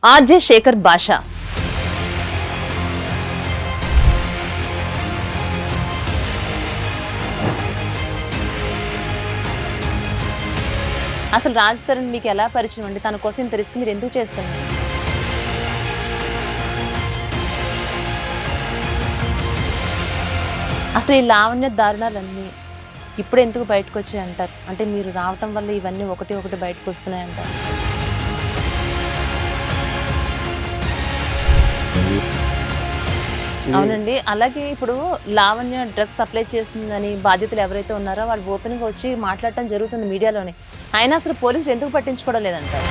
RJ Shekhar భాష అసలు రాజ్ తరుణ్ మీకు ఎలా పరిచయం అండి? తన కోసం ఇంత రిస్క్ మీరు ఎందుకు చేస్తున్నారు? అసలు ఈ లావణ్య దారుణాలన్నీ ఇప్పుడు ఎందుకు బయటకు వచ్చాయి అంటారు? అంటే మీరు రావటం వల్ల ఇవన్నీ ఒకటి ఒకటి బయటకు వస్తున్నాయి అంటారు. అవునండి. అలాగే ఇప్పుడు లావణ్య డ్రగ్స్ సప్లై చేస్తుందని బాధితులు ఎవరైతే ఉన్నారో వాళ్ళు ఓపెన్గా వచ్చి మాట్లాడటం జరుగుతుంది మీడియాలోనే. అయినా అసలు పోలీసులు ఎందుకు పట్టించుకోవడం లేదంటారు?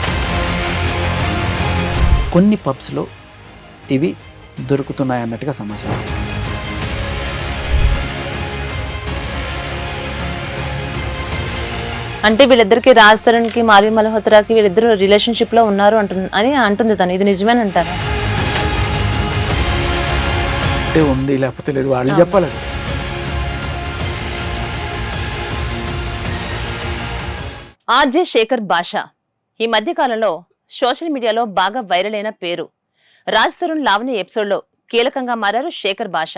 కొన్ని పబ్స్లో ఇవి దొరుకుతున్నాయి అన్నట్టుగా సమాచారం. అంటే వీళ్ళిద్దరికి రాజ్ తరుణ్కి మాల్వి మల్హోత్రాకి వీళ్ళిద్దరు రిలేషన్షిప్ లో ఉన్నారు అని అంటుంది తను. ఇది నిజమేనంటారా? అంటే ఉంది లేకపోతే లేదు, వాళ్ళు చెప్పాలి. ఆర్జే శేఖర్ భాష ఈ మధ్య కాలంలో సోషల్ మీడియాలో బాగా వైరల్ అయిన పేరు. రాజ్ తరుణ్ లావణ్య ఎపిసోడ్లో కీలకంగా మారారు శేఖర్ భాష.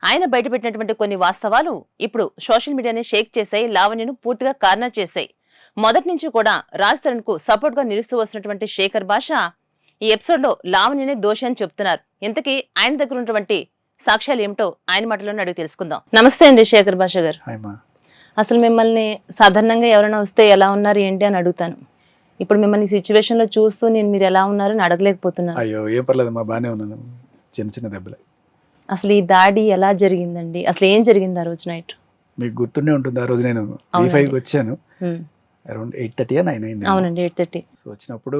ఆయన బయటపెట్టినటువంటి కొన్ని వాస్తవాలు ఇప్పుడు సోషల్ మీడియాని షేక్ చేశాయి, లావణ్యను పూర్తిగా కార్నర్ చేశాయి. మొదటి నుంచి కూడా రాజ్ తరుణ్ కు సపోర్ట్ గా నిలుస్తూ వస్తున్నటువంటి శేఖర్ భాష ఈ ఎపిసోడ్ లో లావణ్యనే దోషి అని చెప్తున్నారు. ఇంతకీ ఆయన దగ్గర ఉన్నటువంటి సాక్ష్యాలు ఏమిటో ఆయన మాటలోనే అడిగి తెలుసుకుందాం. నమస్తే అండి శేఖర్ భాష గారు. అసలు మిమ్మల్ని సాధారణంగా ఎవరైనా వస్తే ఎలా ఉన్నారు ఏంటి అని అడుగుతాను. ఇప్పుడు మిమ్మల్ని సిచ్యువేషన్ లో చూస్తూ నేను మీరు ఎలా ఉన్నారని అడగలేకపోతున్నాను. అయ్యో ఏం పర్లేదు, బాగానే ఉన్నాను. చిన్న చిన్న దెబ్బలే. అసలు ఈ దాడి ఎలా జరిగిందండి? అసలు ఏం జరిగింది ఆ రోజు నైట్? మీకు గుర్తుండే ఉంటుంది, ఆ రోజు నేను E5కి వచ్చాను. అరౌండ్ 8:30 9 అయింది. అవునండి, 8:30. సో వచ్చినప్పుడు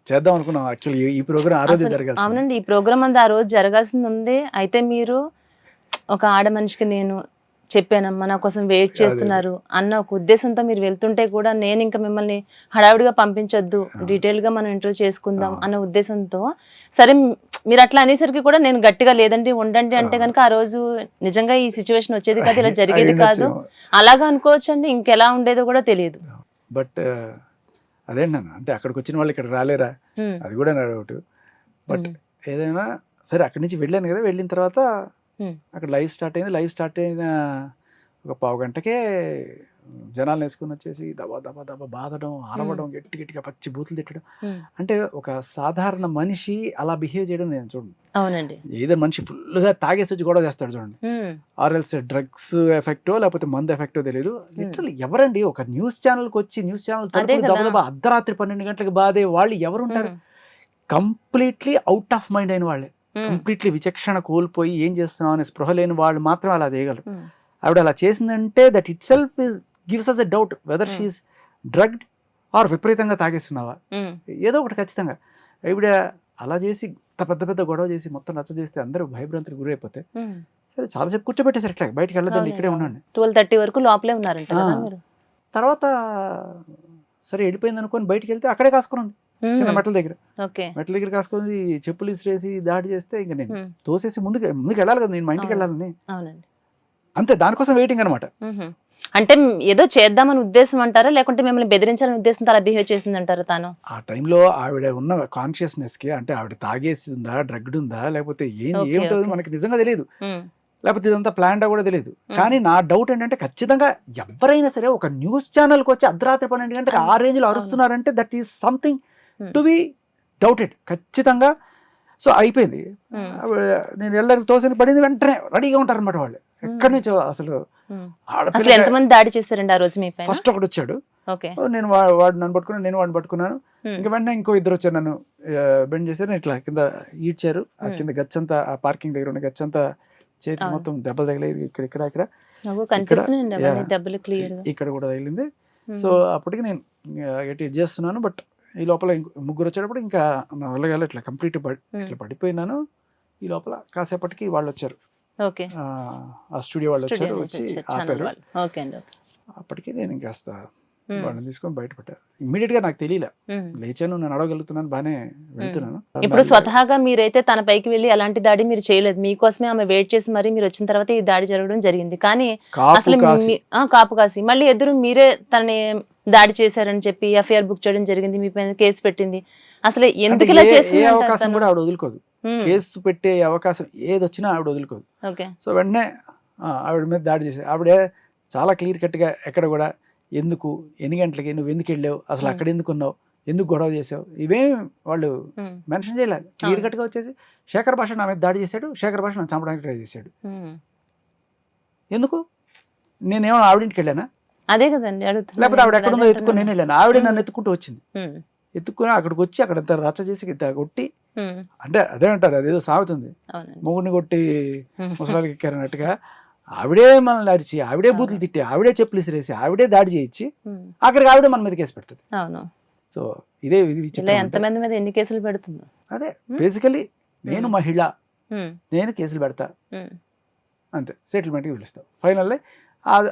చేద్దాం అనుకున్నాం. యాక్చువల్లీ ఈ ప్రోగ్రామ్ ఆ రోజు జరగాలి. అవునండి, ఈ ప్రోగ్రామ్ అంతా ఆ రోజు జరగాల్సింది ఉంది. అయితే మీరు ఒక ఆడ మనిషికి నేను చెప్పానమ్మా నా కోసం వెయిట్ చేస్తున్నారు అన్న ఒక ఉద్దేశంతో మీరు వెళ్తుంటే కూడా నేను ఇంకా మిమ్మల్ని హడావిడిగా పంపించొద్దు, డీటెయిల్ గా మనం ఇంటర్వ్యూ చేసుకుందాం అన్న ఉద్దేశంతో సరే మీరు అట్లా అనేసరికి కూడా నేను గట్టిగా లేదండి ఉండండి అంటే కనుక ఆ రోజు నిజంగా ఈ సిచ్యువేషన్ వచ్చేది కాదు, ఇలా జరిగేది కాదు. అలాగా అనుకోవచ్చు అండి, ఇంకెలా ఉండేదో కూడా తెలియదు. బట్ అదేంటన్నా, అంటే అక్కడికి వచ్చిన వాళ్ళు ఇక్కడ రాలేరా, అది కూడా నా డౌట్. బట్ ఏదైనా సరే అక్కడి నుంచి వెళ్ళాను కదా, వెళ్ళిన తర్వాత అక్కడ లైవ్ స్టార్ట్ అయింది. లైవ్ స్టార్ట్ అయిన ఒక పావు గంటకే జనాలు వేసుకుని వచ్చేసి దబా దబా దబా బాధడం, అరవడం, గట్టి గట్టిగా పచ్చి బూతులు తిట్టడం. అంటే ఒక సాధారణ మనిషి అలా బిహేవ్ చేయడం నేను చూడండి. అవునండి, ఏదో మనిషి ఫుల్ గా తాగేసి వచ్చి గొడవ చేస్తాడు చూడండి. ఆర్ఎల్స్ డ్రగ్స్ ఎఫెక్టో లేకపోతే మందు ఎఫెక్టో తెలియదు. లిటరల్లీ ఎవరండి ఒక న్యూస్ ఛానల్కి వచ్చి న్యూస్ ఛానల్ దబా అర్ధరాత్రి 12 గంటలకు బాధే వాళ్ళు ఎవరు ఉంటారు? కంప్లీట్లీ అవుట్ ఆఫ్ మైండ్ అయిన వాళ్ళే, కంప్లీట్లీ విచక్షణ కోల్పోయి ఏం చేస్తున్నాం అనే స్పృహ లేని వాళ్ళు మాత్రం అలా చేయగలరు. ఆవిడ అలా చేసిందంటే that itself gives us a doubt whether she's drugged or విపరీతంగా తాగేస్తున్నావా, ఏదో ఒకటి ఖచ్చితంగా. ఆవిడ అలా చేసి పెద్ద పెద్ద గొడవ చేసి మొత్తం నచ్చ చేస్తే అందరూ భయభ్రాంతికి గురైపోతే సరే చాలాసేపు కూర్చోబెట్టేసారు, ఇట్లా బయటకు వెళ్ళదండి ఇక్కడే ఉండండి. 12:30 వరకు లోపలే ఉన్నారంట. తర్వాత సరే వెళ్ళిపోయింది అనుకొని బయటకు వెళ్తే అక్కడే కాసుకుని ఉంది మెట్ల దగ్గర కాసుకొని చెప్పులు ఇసిరేసి దాడి చేస్తే ఇంకా నేను తోసేసి ముందుకు వెళ్ళాలి కదా, నేను మా ఇంటికి వెళ్ళాలని. అంతే, దానికోసం వెయిటింగ్ అనమాట. అంటే ఏదో చేద్దామని ఉద్దేశం అంటారా, లేకుంటే మిమ్మల్ని బెదిరించాలని ఉద్దేశంతో అలా బిహేవ్ చేసింది అంటారా? తాను ఆ టైంలో ఆవిడ ఉన్న కాన్షియస్నెస్ కి, అంటే ఆవిడ తాగేసి ఉందా, డ్రగ్డ్ ఉందా, లేకపోతే ఏమిటో మనకి నిజంగా తెలియదు, లేకపోతే ఇదంతా ప్లాన్ కూడా తెలియదు. కానీ నా డౌట్ ఏంటంటే ఖచ్చితంగా ఎవరైనా సరే ఒక న్యూస్ ఛానల్కి వచ్చి అర్ధరాత్రి 12 గంటలకు ఆ రేంజ్ లో అరుస్తున్నారంటే that is something to be doubted ఖచ్చితంగా. సో అయిపోయింది, నేను వెళ్ళడానికి తోసని పడింది, వెంటనే రెడీగా ఉంటారు అనమాట వాళ్ళు. ఎక్కడి నుంచో అసలు ఎంతమంది దాడి చేశారండి ఆ రోజు? ఫస్ట్ ఒకటి వచ్చాడు, నేను వాడు నన్ను పట్టుకున్నాను, నేను వాడిని పట్టుకున్నాను. ఇంకా వెంటనే ఇంకో ఇద్దరు వచ్చారు, నన్ను బెండ్ చేశారు, ఇట్లా కింద ఈడ్చారు. ఆ కింద గచ్చంతా, ఆ పార్కింగ్ దగ్గర ఉన్న గచ్చంతా చేతి మొత్తం దెబ్బలు తగిలేదు, ఇక్కడ ఇక్కడ కూడా తగిలింది. సో అప్పటికి నేను గట్టి చేస్తున్నాను. బట్ ఈ లోపల ముగ్గురు వచ్చేటప్పుడు ఇంకా నా వల్ల ఇట్లా కంప్లీట్ ఇట్లా పడిపోయినాను. ఈ లోపల కాసేపటికి వాళ్ళు వచ్చారు, ఆ స్టూడియో వాళ్ళు వచ్చారు, వచ్చి ఆపారు. అప్పటికి నేను ఇంకాస్త వాళ్ళని తీసుకొని బయటపడ్డారు. ఇమ్మీడియట్ గా నాకు తెలియలే, లేచాను, నేను అడగలుగుతున్నాను, బానే వెళ్తున్నాను. ఇప్పుడు స్వతహాగా మీరైతే తన పైకి వెళ్ళి అలాంటి దాడి మీరు చేయలేదు, మీకోసమే ఆమె వెయిట్ చేసి మరి మీరు వచ్చిన తర్వాత ఈ దాడి జరగడం జరిగింది. కానీ అసలు కాపు కాసి మళ్ళీ ఎదురు మీరే తనని దాడి చేశారని చెప్పి ఎఫ్ఐఆర్ బుక్ చేయడం జరిగింది, మీ పైన కేసు పెట్టింది. అసలు అంటే ఎందుకు ఇలా ఏ చేస్తుంది అవకాశం అంటారు కూడా ఆవిడ వదులుకోదు. కేసు పెట్టే అవకాశం ఏదొచ్చినా ఆవిడ వదులుకోదు. ఓకే. సో వెంటనే ఆవిడ మీద దాడి చేసి ఆవిడే చాలా క్లియర్ కట్గా ఎక్కడ కూడా ఎందుకు, ఎన్ని గంటలకి, నువ్వు ఎందుకు వెళ్ళావు, అసలు అక్కడ ఎందుకు ఉన్నావు, ఎందుకు గొడవ చేసావు, ఇవేం వాళ్ళు మెన్షన్ చేయలేదు. క్లియర్ కట్గా వచ్చేసి శేఖర్ భాష నా మీద దాడి చేశాడు, శేఖర్ భాష నన్ను చంపడానికి ట్రై చేశాడు. ఎందుకు? నేనేమో ఆవిడింటికి వెళ్ళానా? అదే కదండి అడుగుతున్నా. లేకపోతే ఆవిడ ఎక్కడుందో ఎత్తుకుని నేను వెళ్ళాను? ఆవిడే నన్ను ఎత్తుకుంటూ వచ్చింది. ఎత్తుకుని అక్కడికి వచ్చి అక్కడంతా రచ్చ చేసి కొట్టి, అంటే అదే అంటారు, అదేదో సాగుతుంది, మొగుడిని కొట్టి ముసలాలకి ఎక్కారన్నట్టుగా ఆవిడే మనల్ని అరిచి, ఆవిడే బూతులు తిట్టి, ఆవిడే చెప్పులు ఇసిరేసి, ఆవిడే దాడి చేయించి అక్కడికి ఆవిడే మన మీద కేసు పెడుతుంది. సో ఇదే ఎంతమంది మీద ఎన్ని కేసులు పెడుతుందో. అదే బేసికలీ నేను మహిళ, నేను కేసులు పెడతా, అంతే, సెటిల్మెంట్కి పిలుస్తాం, ఫైనల్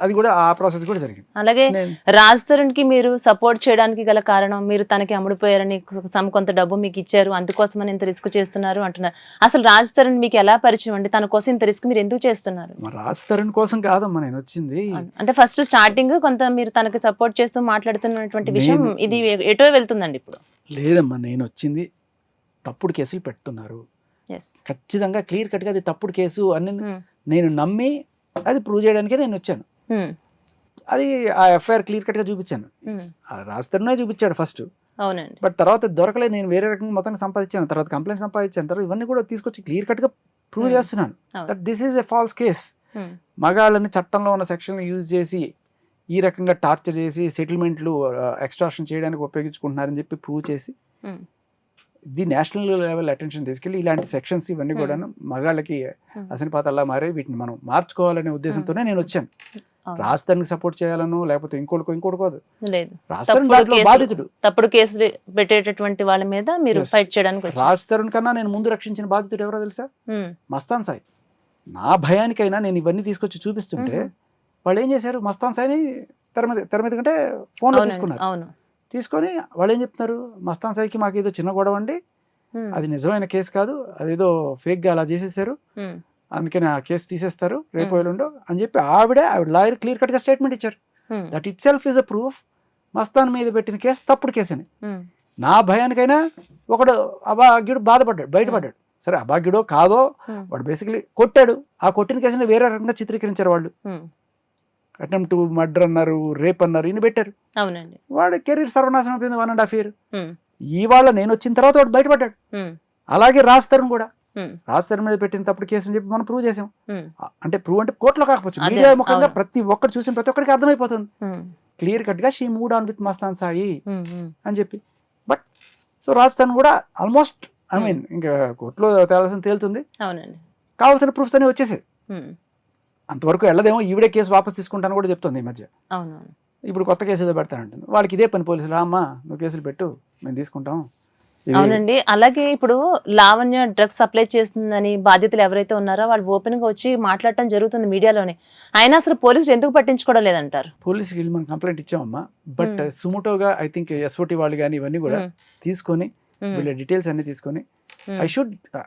అది కూడా ఆ ప్రాసెస్ కూడా జరిగింది. అలాగే రాజ్ తరుణ్ కి మీరు సపోర్ట్ చేయడానికి గల కారణం, మీరు తనకి అమ్ముడిపోయారని, కొంత డబ్బు మీకు ఇచ్చారు, అందుకోసమని ఇంత రిస్క్ చేస్తున్నారు అంటున్నారు. అసలు రాజ్ తరుణ్ మీకు ఎలా పరిచయం అండి? తన కోసం ఇంత రిస్క్ మీరు ఎందుకు చేస్తున్నారు? రాజ్ తరుణ్ కోసం కాదమ్మా నేను వచ్చింది. అంటే ఫస్ట్ స్టార్టింగ్ కొంత మీరు తనకి సపోర్ట్ చేస్తూ మాట్లాడుతున్నటువంటి విషయం ఇది ఎటో వెళ్తుందండి ఇప్పుడు. లేదమ్మా, నేను వచ్చింది తప్పుడు కేసులు పెడుతున్నారు, ఖచ్చితంగా క్లియర్ కట్గా అది తప్పుడు కేసు అని నేను నమ్మి అది ప్రూవ్ చేయడానికే నేను వచ్చాను. అది ఆ ఎఫ్ఐఆర్ క్లియర్ కట్ గా చూపించాను. రాజ్ తరుణ్ చూపించాడు ఫస్ట్, బట్ తర్వాత దొరకలేదు, నేను వేరే రకంగా మొత్తాన్ని సంపాదించాను, తర్వాత కంప్లైంట్ సంపాదించాను, తర్వాత ఇవన్నీ కూడా తీసుకొచ్చి క్లియర్ కట్ గా ప్రూవ్ చేస్తున్నాను that this is a false case. మగాళ్ళని చట్టంలో ఉన్న సెక్షన్ యూజ్ చేసి ఈ రకంగా టార్చర్ చేసి సెటిల్మెంట్లు ఎక్స్ట్రాక్షన్ చేయడానికి ఉపయోగించుకుంటున్నారని చెప్పి ప్రూవ్ చేసి ది నేషనల్ లెవెల్ అటెన్షన్ తీసుకెళ్ళి ఇలాంటి సెక్షన్స్ ఇవన్నీ కూడా మగాళ్ళకి అసనిపాతల్లా మారే, వీటిని మనం మార్చుకోవాలనే ఉద్దేశంతోనే నేను వచ్చాను. రాజ్ తరుణ్కి సపోర్ట్ చేయాలను లేకపోతే ఇంకోటి కాదు. రాజ్ తరుణ్ బాధితుడు, తప్పుడు కేసులు పెట్టేటటువంటి వాళ్ళ మీద మీరు ఫైట్ చేయడానికి. రాజ్ తరుణ్ కన్నా నేను ముందు రక్షించిన బాధితుడు ఎవరో తెలుసా? మస్తాన్ సాయి. నా భయానికైనా నేను ఇవన్నీ తీసుకొచ్చి చూపిస్తుంటే వాళ్ళు ఏం చేశారు, మస్తాన్ సాయిని తెర మీద కంటే ఫోన్లో తీసుకున్నారు. తీసుకొని వాళ్ళు ఏం చెప్తున్నారు, మస్తాన్ సాయికి మాకు ఏదో చిన్న గొడవ అండి, అది నిజమైన కేసు కాదు, అదేదో ఫేక్ గా అలా చేసేసారు, అందుకని ఆ కేసు తీసేస్తారు రేపు ఎల్లుండో అని చెప్పి ఆవిడ లాయర్ క్లియర్ కట్ గా స్టేట్మెంట్ ఇచ్చారు. That it self is a proof Mastan మీద పెట్టిన కేసు తప్పుడు కేసు అని. నా భయానికైనా ఒకడు అభాగ్యుడు బయటపడ్డాడు. సరే అభాగ్యుడో కాదో, వాడు బేసికలీ కొట్టాడు, ఆ కొట్టిన కేసుని వేరే రకంగా చిత్రీకరించారు వాళ్ళు. అటెంప్ట్ మర్డర్ అన్నారు, రేప్ అన్నారు, ఇన్ని పెట్టారు. వాడు కెరీర్ సర్వనాశనం అయిపోయింది 1.5 years. ఇవాళ నేను వచ్చిన తర్వాత వాడు బయటపడ్డాడు. అలాగే రాజ్ తరుణ్ కూడా రాజ్ తరుణ్ మీద పెట్టిన తప్పుడు కేసు అని చెప్పి మనం ప్రూవ్ చేసాం. అంటే ప్రూవ్ అంటే కోర్టులో కాకపోవచ్చు, మీడియా ముఖంగా ప్రతి ఒక్కరు చూసిన ప్రతి ఒక్కరికి అర్థమైపోతుంది క్లియర్ కట్ గా she mood on with Mastan Sai అని చెప్పి. బట్ సో రాజ్ తరుణ్ కూడా ఆల్మోస్ట్ ఐ మీన్ ఇంకా కోర్టులో తేలుతుంది, కావాల్సిన ప్రూఫ్స్ అన్ని వచ్చేసాయి. అంతవరకు వెళ్ళదేమో, ఈవిడే కేసు వాపస్ తీసుకుంటాను కూడా చెప్తుంది ఈ మధ్య. ఇప్పుడు కొత్త కేసు ఏదో పెడతానంటుంది. వాళ్ళకి ఇదే పని, పోలీసులు అమ్మా నువ్వు కేసులు పెట్టు, మేము తీసుకుంటాం. అవునండి. అలాగే ఇప్పుడు లావణ్య డ్రగ్స్ సప్లై చేస్తుందని బాధితులు ఎవరైతే ఉన్నారో వాళ్ళు ఓపెన్ గా వచ్చి మాట్లాడటం జరుగుతుంది మీడియాలోనే, అయినా అసలు పోలీసులు ఎందుకు పట్టించుకోవడం లేదంటారు? పోలీసుకి వెళ్ళి మనం కంప్లైంట్ ఇచ్చామమ్మా, బట్ సుమోటోగా ఐ థింక్ ఎస్ఓటి వాళ్ళు కానీ ఇవన్నీ కూడా తీసుకొని వీళ్ళ డీటెయిల్స్ అన్ని తీసుకొని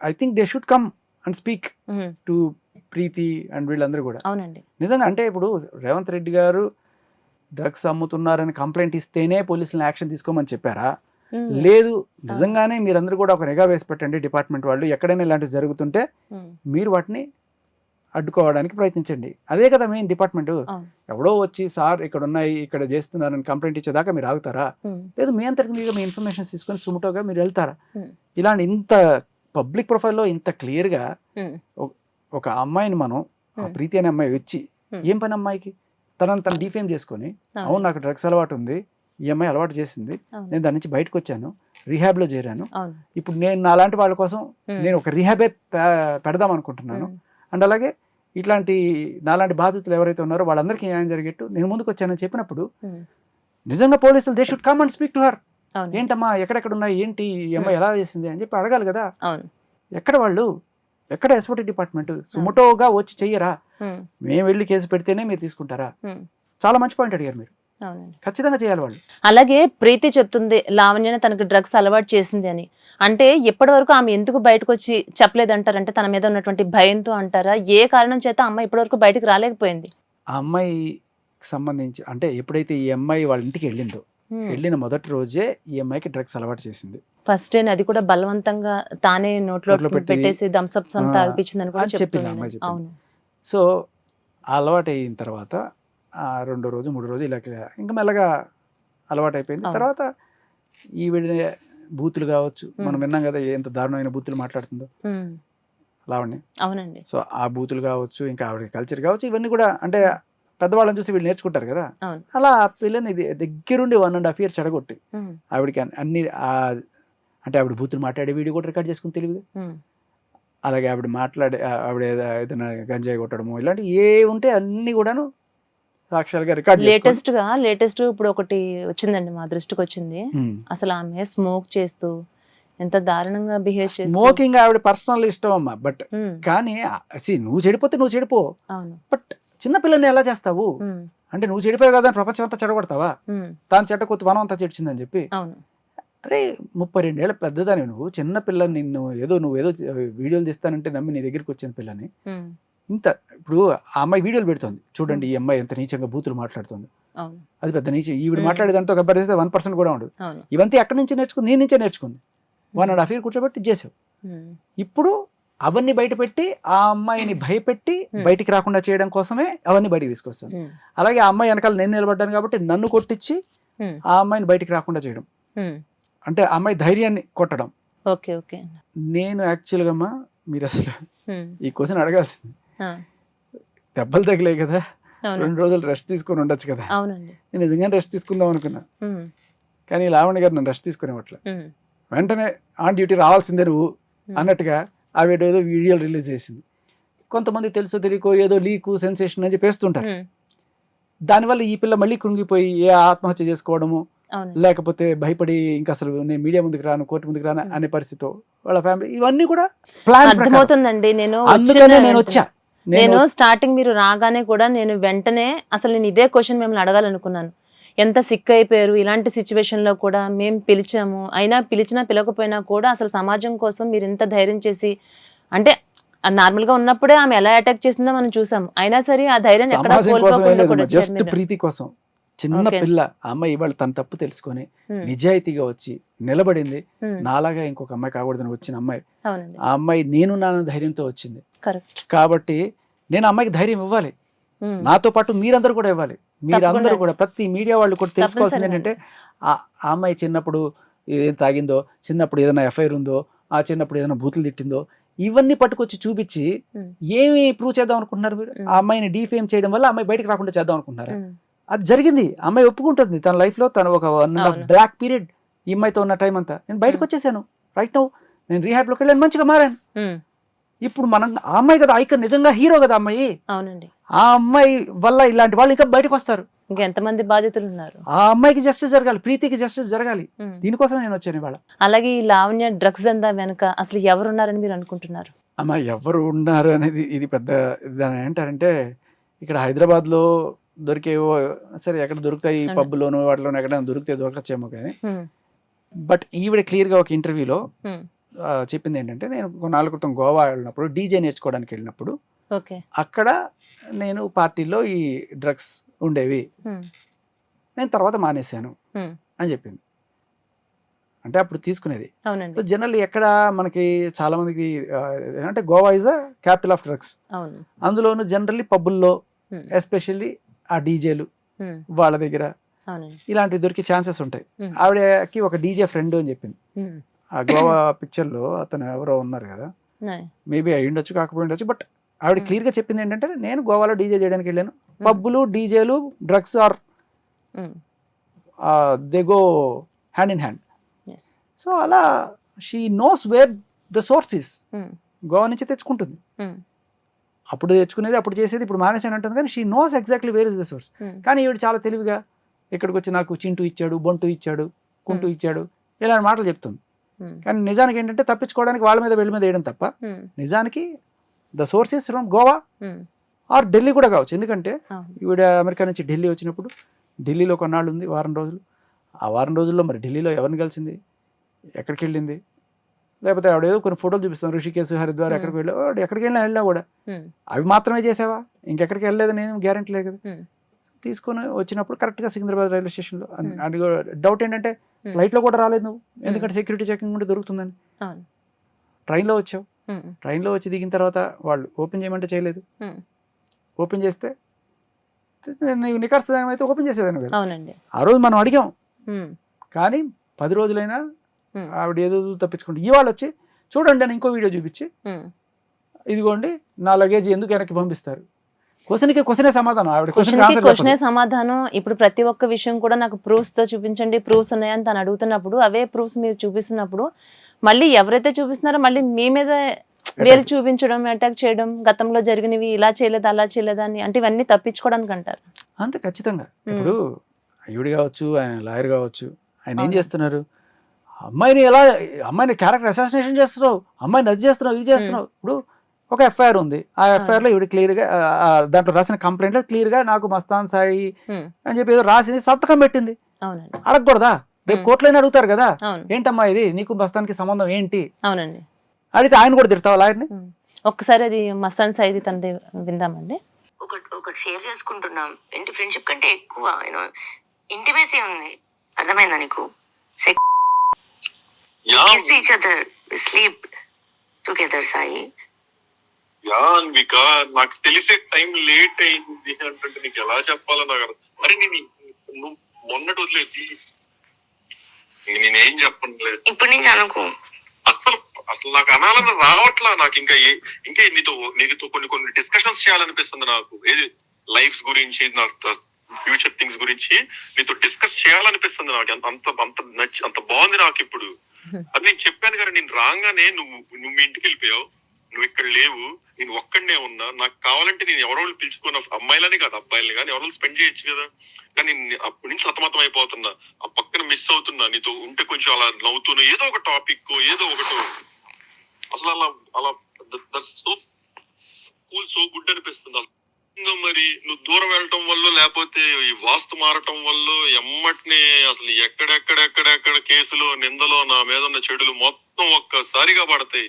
I think they should come and speak to Preethi and వీళ్ళందరూ కూడా. అవునండి, నిజంగా. అంటే ఇప్పుడు రేవంత్ రెడ్డి గారు డ్రగ్స్ అమ్ముతున్నారని కంప్లైంట్ ఇస్తేనే పోలీసులను యాక్షన్ తీసుకోమని చెప్పారా? లేదు, నిజంగానే మీరందరూ కూడా ఒక నిఘా వేసి పెట్టండి డిపార్ట్మెంట్ వాళ్ళు, ఎక్కడైనా ఇలాంటివి జరుగుతుంటే మీరు వాటిని అడ్డుకోవడానికి ప్రయత్నించండి. అదే కదా మెయిన్ డిపార్ట్మెంట్. ఎవడో వచ్చి సార్ ఇక్కడ ఉన్నాయి, ఇక్కడ చేస్తున్నారని కంప్లైంట్ ఇచ్చేదాకా మీరు ఆగుతారా? లేదు, మీ అంతటికి మీగా మీ ఇన్ఫర్మేషన్ తీసుకొని సుముటోగా మీరు వెళ్తారా? ఇలాంటి ఇంత పబ్లిక్ ప్రొఫైల్లో ఇంత క్లియర్గా ఒక అమ్మాయిని మనం, ఆ ప్రీతి అనే అమ్మాయి వచ్చి ఏం పని అమ్మాయికి, తను డిఫేమ్ చేసుకొని అవును నాకు డ్రగ్స్ అలవాటు ఉంది, ఈ అమ్మాయి అలవాటు చేసింది, నేను దాని నుంచి బయటకు వచ్చాను, రీహాబ్లో చేరాను, ఇప్పుడు నేను నాలాంటి వాళ్ళ కోసం నేను ఒక రీహాబే పెడదాం అనుకుంటున్నాను, అండ్ అలాగే ఇట్లాంటి నాలాంటి బాధితులు ఎవరైతే ఉన్నారో వాళ్ళందరికీ న్యాయం జరిగేట్టు నేను ముందుకు వచ్చానని చెప్పినప్పుడు నిజంగా పోలీసులు they should come and speak to her. ఏంటమ్మా ఎక్కడెక్కడ ఉన్నాయి, ఏంటి ఈ అమ్మాయి ఎలా చేసింది అని చెప్పి అడగాలి కదా. ఎక్కడ వాళ్ళు, ఎక్కడ ఎస్ఓటి డిపార్ట్మెంట్? సుమోటోగా వచ్చి చెయ్యరా? మేము వెళ్ళి కేసు పెడితేనే మీరు తీసుకుంటారా? చాలా మంచి పాయింట్ అడిగారు మీరు. ఖచ్చితంగా చేయాలి వాళ్ళు. అలాగే ప్రీతి చెప్తుంది లావణ్యనే తనకు డ్రగ్స్ అలవాటు చేసింది అని. అంటే ఇప్పటి వరకు ఆమె ఎందుకు బయటకు వచ్చి చెప్పలేదంటారంటే తన మీద ఉన్నటువంటి భయంతో అంటారా? ఏ కారణం చేత అమ్మాయి ఇప్పటి వరకు బయటకు రాలేకపోయింది? ఆ అమ్మాయికి సంబంధించి అంటే ఎప్పుడైతే ఈ అమ్మాయి వాళ్ళ ఇంటికి వెళ్ళిందో వెళ్ళిన మొదటి రోజే ఈ అమ్మాయికి డ్రగ్స్ అలవాటు చేసింది. ఫస్ట్ అది కూడా బలవంతంగా తానే నోట్లో పెట్టేసి థమ్స్అప్ తాగిపించిందని కూడా చెప్పింది అమ్మాయి చెప్పింది. సో అలవాటు అయిన తర్వాత రెండో రోజు మూడో రోజు ఇలా ఇంకా మెల్లగా అలవాటు అయిపోయింది. తర్వాత ఈవిడ బూతులు కావచ్చు, మనం విన్నాం కదా ఎంత దారుణమైన బూతులు మాట్లాడుతుందో లావణ్య. అవునండి. సో ఆ బూతులు కావచ్చు, ఇంకా ఆవిడ కల్చర్ కావచ్చు, ఇవన్నీ కూడా అంటే పెద్దవాళ్ళని చూసి వీళ్ళు నేర్చుకుంటారు కదా. అలా ఆ పిల్లని దగ్గరుండి 1.5 years చెడగొట్టి ఆవిడకి అన్ని అంటే ఆవిడ బూతులు మాట్లాడే వీడియో కూడా రికార్డ్ చేసుకుని తెలియదు. అలాగే ఆవిడ ఏదైనా గంజాయి కొట్టడము ఇలాంటి ఏ ఉంటే అన్ని కూడాను సాక్ష్యాలుగా రికార్డ్. లేటెస్ట్ ఇప్పుడు ఒకటి వచ్చిందండి, మా దృష్టికి వచ్చింది. అసలు ఆమె స్మోక్ చేస్తూ ఎంత దారుణంగా బిహేవ్ చేస్తూ. స్మోకింగ్ ఆవిడ పర్సనల్ ఇష్టం అమ్మా, బట్ కానీ నువ్వు చెడిపోతే నువ్వు చెడిపో, బట్ చిన్న పిల్లని ఎలా చేస్తావు అంటే నువ్వు చెడిపోయావు కదా ప్రపంచం అంతా చెడగొడతావా? తాను చెడ్డకొత్తి వనం అంతా చెడిచిందని చెప్పి. అరే 32 ఏళ్ళ పెద్దదాని నువ్వు, చిన్న పిల్లని నువ్వు ఏదో వీడియోలు తీస్తానంటే నమ్మి నీ దగ్గరికి వచ్చిన పిల్లని ఇంత. ఇప్పుడు ఆ అమ్మాయి వీడియోలు పెడుతుంది, చూడండి ఈ అమ్మాయి ఎంత నీచంగా బూతులు మాట్లాడుతుంది, అది పెద్ద నీచం. ఈవిడ మాట్లాడేదంటే ఒక 1% కూడా ఉండదు. ఇవంతా ఎక్కడి నుంచి నేర్చుకుంది? నీ నుంచే నేర్చుకుంది. 1.5 years కూర్చోబెట్టి ఇచ్చేసావు. ఇప్పుడు అవన్నీ బయట పెట్టి ఆ అమ్మాయిని భయపెట్టి బయటికి రాకుండా చేయడం కోసమే అవన్నీ బయటికి తీసుకొస్తాను. అలాగే ఆ అమ్మాయి వెనకాల నేను నిలబడ్డాను కాబట్టి నన్ను కొట్టించి ఆ అమ్మాయిని బయటికి రాకుండా చేయడం, అంటే ఆ అమ్మాయి ధైర్యాన్ని కొట్టడం. నేను యాక్చువల్గా అమ్మా, మీరు అసలు ఈ క్వశ్చన్ అడగాల్సింది. దెబ్బలు తగిలే కదా, 2 రోజులు రెస్ట్ తీసుకొని ఉండొచ్చు కదా. నేను నిజంగానే రెస్ట్ తీసుకుందాం అనుకున్నా, కానీ లావణ్య గారు నన్ను రెస్ట్ తీసుకునేవట్లే. వెంటనే ఆన్ డ్యూటీ రావాల్సిందే నువ్వు అన్నట్టుగా ఆవిడ ఏదో వీడియోలు రిలీజ్ చేసింది. కొంతమంది తెలుసో తెలియకో ఏదో లీకు సెన్సేషన్ అని చెప్పేస్తుంటారు. దానివల్ల ఈ పిల్ల మళ్ళీ కృంగిపోయి ఆత్మహత్య చేసుకోవడము, లేకపోతే భయపడి ఇంకా అసలు నేను మీడియా ముందుకు రాను, కోర్టు ముందుకు రాను అనే పరిస్థితి వాళ్ళ ఫ్యామిలీ, ఇవన్నీ కూడా ప్లాన్ అర్థమవుతుందండి. నేను స్టార్టింగ్ మీరు రాగానే కూడా నేను వెంటనే అసలు నేను ఇదే క్వశ్చన్ మిమ్మల్ని అడగాలనుకున్నాను. ఎంత సిక్ అయిపోయారు, ఇలాంటి సిచ్యువేషన్ లో కూడా మేము పిలిచాము, అయినా పిలిచినా పిలకపోయినా కూడా అసలు సమాజం కోసం మీరు ఇంత ధైర్యం చేసి, అంటే నార్మల్ గా ఉన్నప్పుడే ఆమె ఎలా అటాక్ చేసిందో మనం చూసాం, అయినా సరే ఆ ధైర్యం జస్ట్ ప్రీతి కోసం చిన్న పిల్ల అమ్మాయి ఇవాళ తన తప్పు తెలుసుకొని నిజాయితీగా వచ్చి నిలబడింది. నాలాగా ఇంకొక అమ్మాయి కాకూడదని వచ్చిన అమ్మాయి, ఆ అమ్మాయి నేను నా ధైర్యంతో వచ్చింది కాబట్టి నేను అమ్మాయికి ధైర్యం ఇవ్వాలి. నాతో పాటు మీరందరూ కూడా ఇవ్వాలి. మీరందరూ కూడా ప్రతి మీడియా వాళ్ళు కూడా తెలుసుకోవాల్సింది ఏంటంటే ఆ అమ్మాయి చిన్నప్పుడు ఏం తాగిందో, చిన్నప్పుడు ఏదైనా ఎఫ్ఐఆర్ ఉందో, ఆ చిన్నప్పుడు ఏదైనా బూతులు తిట్టిందో, ఇవన్నీ పట్టుకొచ్చి చూపించి ఏమి ప్రూవ్ చేద్దాం అనుకుంటున్నారు మీరు? ఆ అమ్మాయిని డీఫేమ్ చేయడం వల్ల అమ్మాయి బయటకు రాకుండా చేద్దాం అనుకుంటున్నారా? అది జరిగింది. అమ్మాయి ఒప్పుకుంటుంది తన లైఫ్ లో తను ఒక 1.5 బ్లాక్ పీరియడ్ ఈ అమ్మాయితో ఉన్న టైం అంతా నేను బయటకు వచ్చేసాను. రైట్ నౌ నేను రీహాబ్ లోకి వెళ్ళాను, మంచిగా మారాను. ఇప్పుడు మనం ఆ అమ్మాయి కదా ఐకన్, నిజంగా హీరో కదా అమ్మాయి. అవునండి. ఆ అమ్మాయి వల్ల ఇలాంటి వాళ్ళు ఇంకా బయటకు వస్తారు. ఇంకెంతమంది బాధితులు ఉన్నారు? ఆ అమ్మాయికి జస్టిస్ జరగాలి, ప్రీతికి జస్టిస్ జరగాలి. దీనికోసం నేను వచ్చాను ఇవాళ. అలాగే ఈ లావణ్య డ్రగ్స్ దందా వెనక అసలు ఎవరున్నారని మీరు అనుకుంటున్నారు? అమ్మా ఎవరు ఉన్నారు అనేది ఇది పెద్ద దాని ఏంటారంటే, ఇక్కడ హైదరాబాద్ లో దొరికేవో సరే ఎక్కడ దొరుకుతాయి, పబ్బులోను వాటిలోనూ ఎక్కడ దొరికితే దొరకచ్చేమో కానీ, బట్ ఈవిడ క్లియర్ గా ఒక ఇంటర్వ్యూలో చెప్పింది ఏంటంటే, నేను కొన్నాళ్ళ క్రితం గోవా వెళ్ళినప్పుడు డీజే నేర్చుకోవడానికి వెళ్ళినప్పుడు అక్కడ నేను పార్టీలో ఈ డ్రగ్స్ ఉండేవి, నేను తర్వాత మానేశాను అని చెప్పింది. అంటే అప్పుడు తీసుకునేది. జనరల్ ఎక్కడ మనకి చాలా మందికి అంటే Goa is a capital of drugs. అందులోను జనరల్లీ పబ్బుల్లో ఎస్పెషల్లీ ఆ డీజేలు వాళ్ళ దగ్గర ఇలాంటివి దొరికే ఛాన్సెస్ ఉంటాయి. ఆవిడకి ఒక డీజే ఫ్రెండ్ అని చెప్పింది. ఆ గోవా పిక్చర్ లో అతను ఎవరో ఉన్నారు కదా, మేబీ అయి ఉండొచ్చు కాకపోయి ఉండొచ్చు, బట్ ఆవిడ క్లియర్ గా చెప్పింది ఏంటంటే, నేను గోవాలో డీజే చేయడానికి వెళ్ళాను, పబ్బులు డీజేలు drugs are they go hand in hand. So అలా she knows where the source is. Goa నుంచి తెచ్చుకుంటుంది, అప్పుడు తెచ్చుకునేది అప్పుడు చేసేది, ఇప్పుడు మానేసాను అంటుంది, కానీ she knows exactly where is the source. కానీ ఈవిడ చాలా తెలివిగా ఇక్కడికి వచ్చి నాకు చింటూ ఇచ్చాడు, బొంటూ ఇచ్చాడు, కుంటూ ఇచ్చాడు ఇలాంటి మాటలు చెప్తుంది. కానీ నిజానికి ఏంటంటే తప్పించుకోవడానికి వాళ్ళ మీద వీళ్ళ మీద వేయడం తప్ప, నిజానికి the sources from Goa or Delhi కూడా కావచ్చు. ఎందుకంటే ఈవిడ అమెరికా నుంచి ఢిల్లీ వచ్చినప్పుడు ఢిల్లీలో కొన్నాళ్ళు ఉంది, వారం రోజులు. ఆ వారం రోజుల్లో మరి ఢిల్లీలో ఎవరిని కలిసింది, ఎక్కడికి వెళ్ళింది, లేకపోతే ఆవిడ ఏదో కొన్ని ఫోటోలు చూపిస్తాం, ఋషికేశ్, హరిద్వార్ ఎక్కడికి వెళ్ళినా కూడా అవి మాత్రమే చేసావా, ఇంకెక్కడికి వెళ్ళలేదు నేను గ్యారెంటీ లేదు కదా. తీసుకొని వచ్చినప్పుడు కరెక్ట్గా సికింద్రాబాద్ రైల్వే స్టేషన్లో అది డౌట్ ఏంటంటే ఫ్లైట్లో కూడా రాలేదు నువ్వు, ఎందుకంటే సెక్యూరిటీ చెకింగ్ ఉంటే దొరుకుతుందని. ట్రైన్లో వచ్చావు, ట్రైన్లో వచ్చి దిగిన తర్వాత వాళ్ళు ఓపెన్ చేయమంటే చేయలేదు, ఓపెన్ చేస్తే నీకు నికర్సదానం అయితే ఓపెన్ చేసేదాన్ని కదా. ఆ రోజు మనం అడిగాం, కానీ 10 రోజులైనా ఆవిడ ఏదో తప్పించుకుంటే ఇవాళ వచ్చి చూడండి అని ఇంకో వీడియో చూపించి ఇదిగోండి నా లగేజ్ ఎందుకు వెనక్కి పంపిస్తారు, క్వశ్చనే సమాధానం. ఆవిడ క్వశ్చనే సమాధానం. ఇప్పుడు ప్రతి ఒక్క విషయం కూడా నాకు ప్రూఫ్స్ తో చూపించండి, ప్రూఫ్స్ ఉన్నాయని తను అడుగుతున్నప్పుడు అవే ప్రూఫ్స్ మీరు చూపిస్తున్నప్పుడు మళ్ళీ ఎవరైతే చూపిస్తున్నారో మళ్ళీ మీ మీద వేలు చూపించడం, అటాక్ చేయడం, గతంలో జరిగినవి ఇలా చేయలేదు అలా చేయలేదు అని, అంటే ఇవన్నీ తప్పించుకోవడానికి అంటారు. అంతే ఖచ్చితంగా. ఇప్పుడు అయ్యుడు కావచ్చు, ఆయన లాయర్ కావచ్చు, ఆయన ఏం చేస్తున్నారు, అమ్మాయిని క్యారెక్టర్ అసాసినేషన్ చేస్తున్నావు, అమ్మాయిని అది చేస్తున్నావు ఇది చేస్తున్నావు. ఇప్పుడు ఒక ఎఫ్ఐఆర్ ఉంది, ఆ ఎఫ్ఐఆర్ లో ఇవి క్లియర్గా దాంట్లో రాసిన కంప్లైంట్ లో క్లియర్గా నాకు మస్తాన్ సాయి అని చెప్పి ఏదో రాసింది, సంతకం పెట్టింది. అడగకూడదా? రేపు కోర్టులోనే అడుగుతారు కదా, ఏంటమ్మా ఇది నీకు మస్తాన్కి సంబంధం ఏంటి అడిగితే ఆయన కూడా తిడతావా లాయర్ని? ఒక్కసారి అది మస్తాన్ సాయి తనది విందామండి. ఒకటి షేర్ చేసుకుంటున్నాం, ఏంటి ఫ్రెండ్షిప్ కంటే ఎక్కువ ఇంటిమేసీ ఉంది, అర్థమైందా నీకు? Each other, sleep together Sai. Anvika, నాకు తెలిసే టైం లేట్ అయింది అంటే నీకు ఎలా చెప్పాలో నాకు అర్థం. అరే నువ్వు మొన్నటి వదిలేసి నేనేం చెప్పలేదు. ఇప్పుడు నుంచి అనుకో. అసలు నాకు అనాలని రావట్లా. నాకు ఇంకా నీతో కొన్ని డిస్కషన్స్ చేయాలనిపిస్తుంది నాకు. ఏది లైఫ్ గురించి, నాకు ఫ్యూచర్ థింగ్స్ గురించి నీతో డిస్కస్ చేయాలనిపిస్తుంది నాకు. అంత బాగుంది నాకు ఇప్పుడు. అది నేను చెప్పాను కదా, నేను రాగానే నువ్వు మీ ఇంటికి వెళ్ళిపోయావు, నువ్వు ఇక్కడ లేవు, నేను ఒక్కడనే ఉన్నా. నాకు కావాలంటే నేను ఎవరో పిలుచుకున్న అమ్మాయిలని కాదు అబ్బాయిలని కానీ ఎవరో స్పెండ్ చేయొచ్చు కదా. కానీ అప్పటి నుంచి సతమతం అయిపోతున్నా, ఆ పక్కన మిస్ అవుతున్నా. నీతో ఉంటే కొంచెం అలా నవ్వుతున్నా, ఏదో ఒక టాపిక్ ఏదో ఒకటో. అసలు అలా సో కూల్, సో గుడ్ అనిపిస్తుంది. మరి నువ్వు దూరం వెళ్ళటం వల్ల, లేకపోతే ఈ వాస్తు మారటం వల్ల ఎమ్మటినే అసలు ఎక్కడెక్కడ కేసులు, నిందలో, నా మీద ఉన్న చెడులు మొత్తం ఒక్కసారిగా పడతాయి.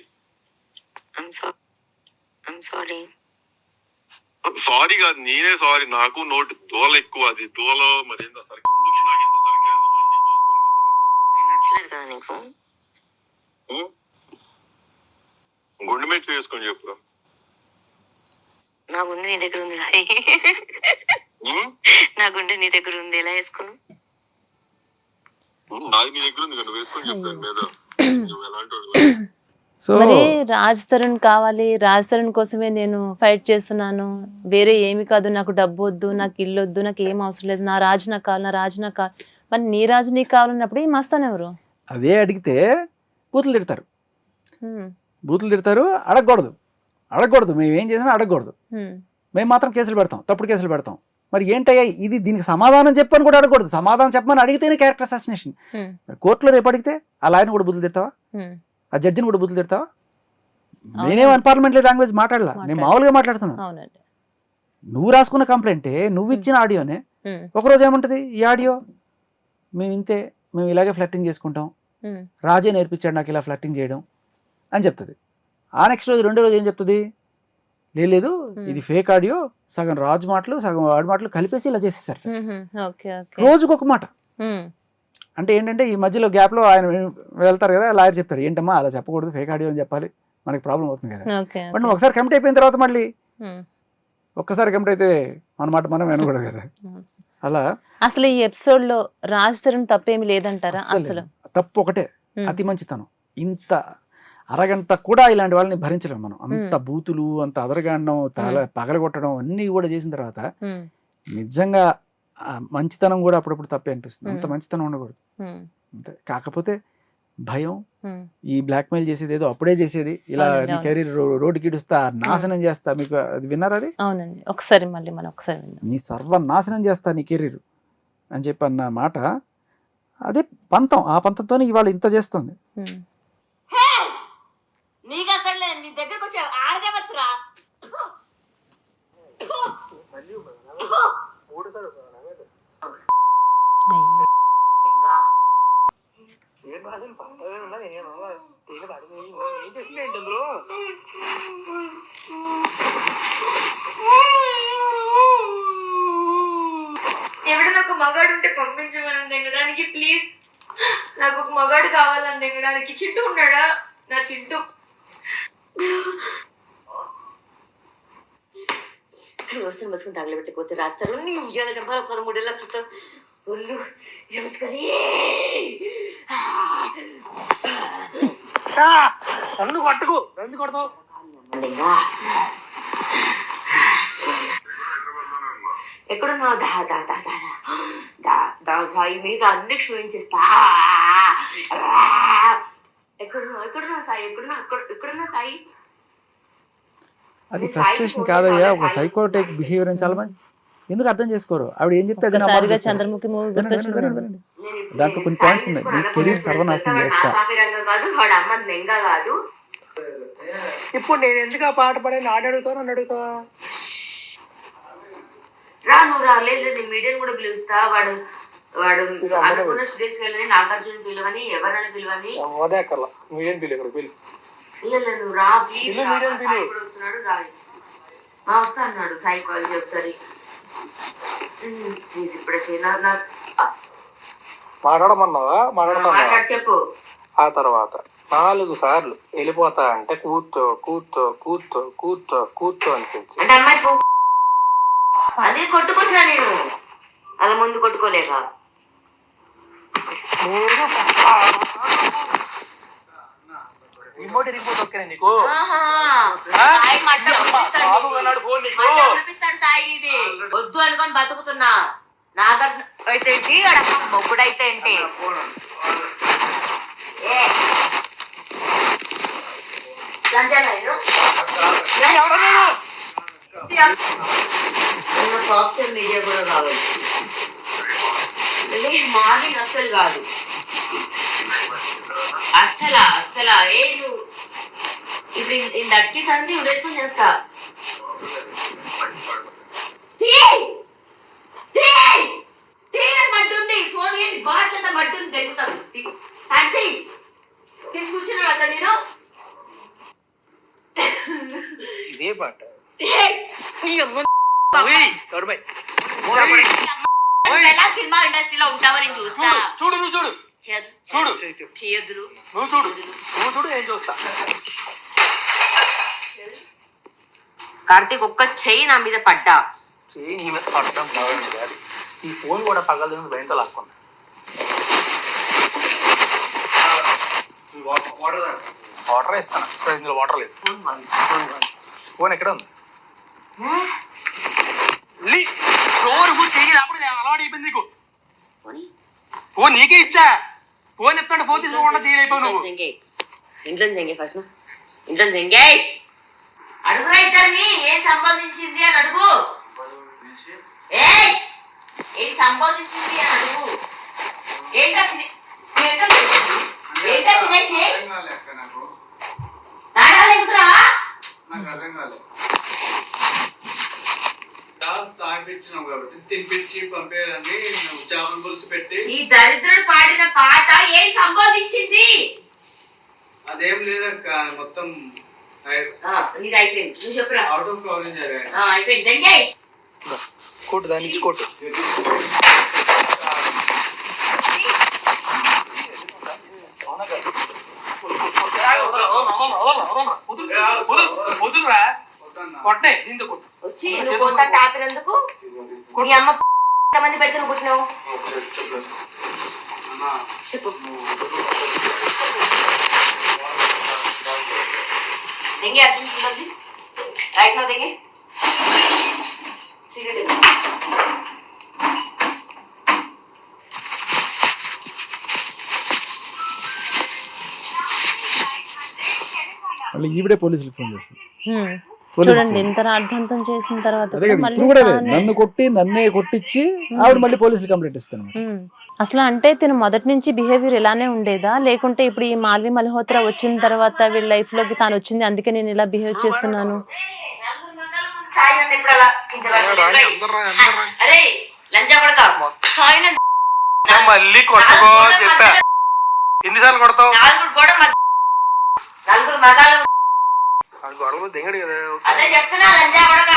సారీ కాదు, నేనే సారీ. నాకు నోటి దోల ఎక్కువ. అది దోల మరి గుండె మీద చేసుకొని చెప్పు. నా గుండె నీ దగ్గర ఉంది, నా గుండె నీ దగ్గర ఉంది, ఎలా వేసుకున్నావు? నాది నీ దగ్గర ఉంది, నువ్వు వేసుకొని చెప్పాను మీద. నువ్వు ఎలాంటి మరి రాజ్ తరుణ్ కావాలి, రాజ్ తరుణ్ కోసమే నేను ఫైట్ చేస్తున్నాను, వేరే ఏమి కాదు, నాకు డబ్బు వద్దు, నాకు ఇల్లు వద్దు, నాకు ఏం అవసరం లేదు, నా రాజు నాకు కావాలి, నా రాజు నాకు కావాలి. మరి నీ రాజు నీకు కావాలన్నప్పుడు ఈ మస్తాన్ ఎవరు? అదే అడిగితే బూతులు తిడతారు, అడగకూడదు. మేము ఏం చేసినా అడగకూడదు. మేము మాత్రం కేసులు పెడతాం, తప్పుడు కేసులు పెడతాం. మరి ఏంటయ్యా ఇది, దీనికి సమాధానం చెప్పని కూడా అడగకూడదు. సమాధానం చెప్పమని అడిగితేనే క్యారెక్టర్ అసాసినేషన్. కోర్టులో రేపు అడిగితే ఆ లాయర్ని కూడా బుద్ధులు తిడతావా, ఆ జడ్జిని కూడా బుద్ధులు తిడతావా? నేనే అన్పార్లమెంటరీ లాంగ్వేజ్ మాట్లాడలా, నేను మామూలుగా మాట్లాడుతున్నా. నువ్వు రాసుకున్న కంప్లైంటే, నువ్వు ఇచ్చిన ఆడియోనే ఒకరోజు ఏముంటది, ఈ ఆడియో మేము ఇలాగే ఫ్లర్టింగ్ చేసుకుంటాం, రాజే నేర్పించాడు నాకు ఇలా ఫ్లర్టింగ్ చేయడం అని చెప్తుంది. ఆ నెక్స్ట్ రోజు రెండో రోజు ఏం చెప్తుంది, లేదు ఇది ఫేక్ ఆడియో, సగం రాజు మాటలు సగం వాడి మాటలు కలిపేసి ఇలా చేసేసారు. రోజుకు ఒక మాట. అంటే ఏంటంటే ఈ మధ్యలో గ్యాప్ లో ఆయన వెళ్తారు కదా, లాయర్ చెప్తారు ఏంటమ్మా అలా చెప్పకూడదు, ఫేక్ ఆడియో అని చెప్పాలి, మనకి ప్రాబ్లం అవుతుంది కదా. బట్ నువ్వు ఒకసారి కమిట్ అయిపోయిన తర్వాత మళ్ళీ ఒక్కసారి కమిట్ అయితే మన మాట మనం వినకూడదు కదా. అలా అసలు ఈ ఎపిసోడ్ లో రాజ్ తరుణ్ తప్పేమి లేదంటారా? అసలు తప్పు ఒకటే, అతి మంచితనం. ఇంత అరగంట కూడా ఇలాంటి వాళ్ళని భరించలేం మనం. అంత బూతులు, అంత అదరగాండం, పగలగొట్టడం అన్ని కూడా చేసిన తర్వాత నిజంగా మంచితనం కూడా అప్పుడప్పుడు తప్పే అనిపిస్తుంది. అంత మంచితనం ఉండకూడదు అంతే. కాకపోతే భయం, ఈ బ్లాక్మెయిల్ చేసేది ఏదో అప్పుడే చేసేది, ఇలా నీ కెరీర్ రోడ్డుకి ఇడుస్తా, నాశనం చేస్తా. మీకు అది విన్నారా? అది అవునండి, ఒకసారి మళ్ళీ మనం ఒకసారి నీ సర్వనాశనం చేస్తా నీ కెరీర్ అని చెప్పి అన్న మాట, అదే పంతం. ఆ పంతంతోనే ఇవాళ ఇంత చేస్తుంది. నీకు అక్కడ నీ దగ్గరకు వచ్చి ఆడదేవత్రా మగాడు ఉంటే పంపించమని దిగడానికి ప్లీజ్. నాకు ఒక మగాడు కావాలని దిగడానికి. చింటూ ఉన్నాడా? నా చింటూ వస్తున్న బసుకుని తగలబెట్టుకోతే రాస్తారు. నీ ఉద్యోగ చంపాల 13 లక్షలతో ఒళ్ళు నమస్కారం. నన్ను కొట్టుకు, నన్ను కొడతావు. ఎక్కడున్నావు? దా దా దా దా దా దా సాయి మీద అన్ని క్షమించేస్తా. ఎక్కడున్నావు? ఎక్కడున్నావు సాయి? ఎక్కడున్నా సాయి? అది ఫ్రస్ట్రేషన్ కాదయ్యా, ఒక సైకోటిక్ బిహేవియర్ అని చాలా మంది ఎందుకు అర్థం చేసుకోరు. ఆవిడ ఏం చెప్తే ఒకసారిగా చంద్రముఖి మూవీ గుర్తొచ్చింది. దాంట్లో కొన్ని పాయింట్స్ ఉన్నాయి. మీ కెరీర్ సర్వనాశనం చేస్తా. కాదు వాడు అమ్మ దెంగ కాదు. ఇప్పుడు నేను ఎందుకు ఆ పాట పడే ఆడ అడుగుతావు, నన్ను అడుగుతావా? రా నువ్వు రాలేదు. నేను మీడియం కూడా పిలుస్తా. వాడు వాడు అనుకున్న స్టూడియోస్ వెళ్ళని నాగార్జున పిలువని ఎవరైనా పిలువని. మీడియం పిలు ఇక్కడ పిలు. లేదు నువ్వు రా ప్లీజ్. వస్తున్నాడు రా వస్తా అన్నాడు. సాయి కాల్ చెప్తారు ప్లీజ్. ఇప్పుడే మాట్లాడమన్నావా? మాట్లాడు చెప్పు. ఆ తర్వాత 4 సార్లు వెళ్ళిపోతా అంటే కూర్చో కూర్చో కూర్చో కూర్చో కూర్చో అనిపించి అంటే అమ్మాయి అదే కొట్టుకుంటున్నా నేను. అలా ముందు కొట్టుకోలేక రిమోట్ రిమోట్ ఓకేనా నీకు? వద్దు అనుకొని బతుకుతున్నా. నాగార్జున అయితే ఏంటి, అడమ్మ మొగ్గుడైతే ఏంటి? మీడియా కూడా కావాలి. మార్నింగ్ అస్సలు కాదు. అస్సలా ఏ నువ్వు ఇప్పుడు ఈ దక్కి సంది ఉడేసుకొని చేస్తా. మడ్డుంది ఫోన్ బాట్లంతా మడ్డుంది తెగుతాను. టాక్సీ తీసుకొచ్చిన అక్కడ నేను ఇదే పాట ఎలా సినిమా ఇండస్ట్రీలో ఉంటావో నేను చూస్తా. చూడు నువ్వు చూడు చూడు చేయొద్దులు నువ్వు చూడు నువ్వు చూడు ఏం చూస్తా. కార్తీక్ ఒక్క చెయ్యి నా మీద పడ్డా. చెయ్యి నీ మీద పడడం కావచ్చు కాదు, ఈ ఫోన్ కూడా పగలదు భయంతో లాక్కున్నా. వాటర్ ఇస్తాను, ఇందులో వాటర్ లేదు. ఫోన్ ఎక్కడ ఉంది? చెయ్యి అప్పుడు అలవాటు అయిపోయింది నీకు. ఫోన్ నీకే ఇచ్చా. ఫోన్ ఎత్తాడు, ఫోన్ తీసుకోకుండా చేయలేకపోయావు నువ్వు. ఇంట్లో జంగే ఫస్ట్ ఇంట్లో జంగే అడుగురా ఇద్దరిని. ఏం సంపాదించింది అని అడుగు. ఏం సంపాదించింది అని అడుగు. ఏంటో తినేసి నాడాలు ఎక్కుతురా. తినిపించి పంపేయాలని చేపల పులుసు పెట్టి. ఈ దరిద్రుడు పాడిన పాట ఏం సంబోధించింది? అదేం లేదక్క, మొత్తం ఇది అయిపోయింది. నువ్వు చెప్పురా. అవుట్ ఆఫ్ కవరేజ్ అయిపోయింది. దంగే కొట్టు, దాని నుంచి కొట్టు. వచ్చి నువ్వు పోతా టాపినందుకు నీ అమ్మ మంది పెద్దలు పుట్టినావు చెప్పు. దెంగే అర్జున్ రైట్ లో దెంగే సిగరెట్ మళ్ళీ ఈవిడే పోలీసులకు ఫోన్ చేస్తుంది. చూడండి ఇంత అర్థంతం చేసిన తర్వాత నన్ను కొట్టి నన్నే కొట్టించి ఆవిడ మళ్ళీ పోలీసులు కంప్లైంట్ ఇస్తాను. అసలు అంటే తిను మొదటి నుంచి బిహేవియర్ ఇలానే ఉండేదా, లేకుంటే ఇప్పుడు ఈ మాల్వి మల్హోత్రా వచ్చిన తర్వాత వీళ్ళ లైఫ్ లోకి తాను వచ్చింది అందుకే నేను ఇలా బిహేవ్ చేస్తున్నాను? ఎన్నిసార్లు కొడతావు? అదే చెప్తున్నా లంజా కొడక.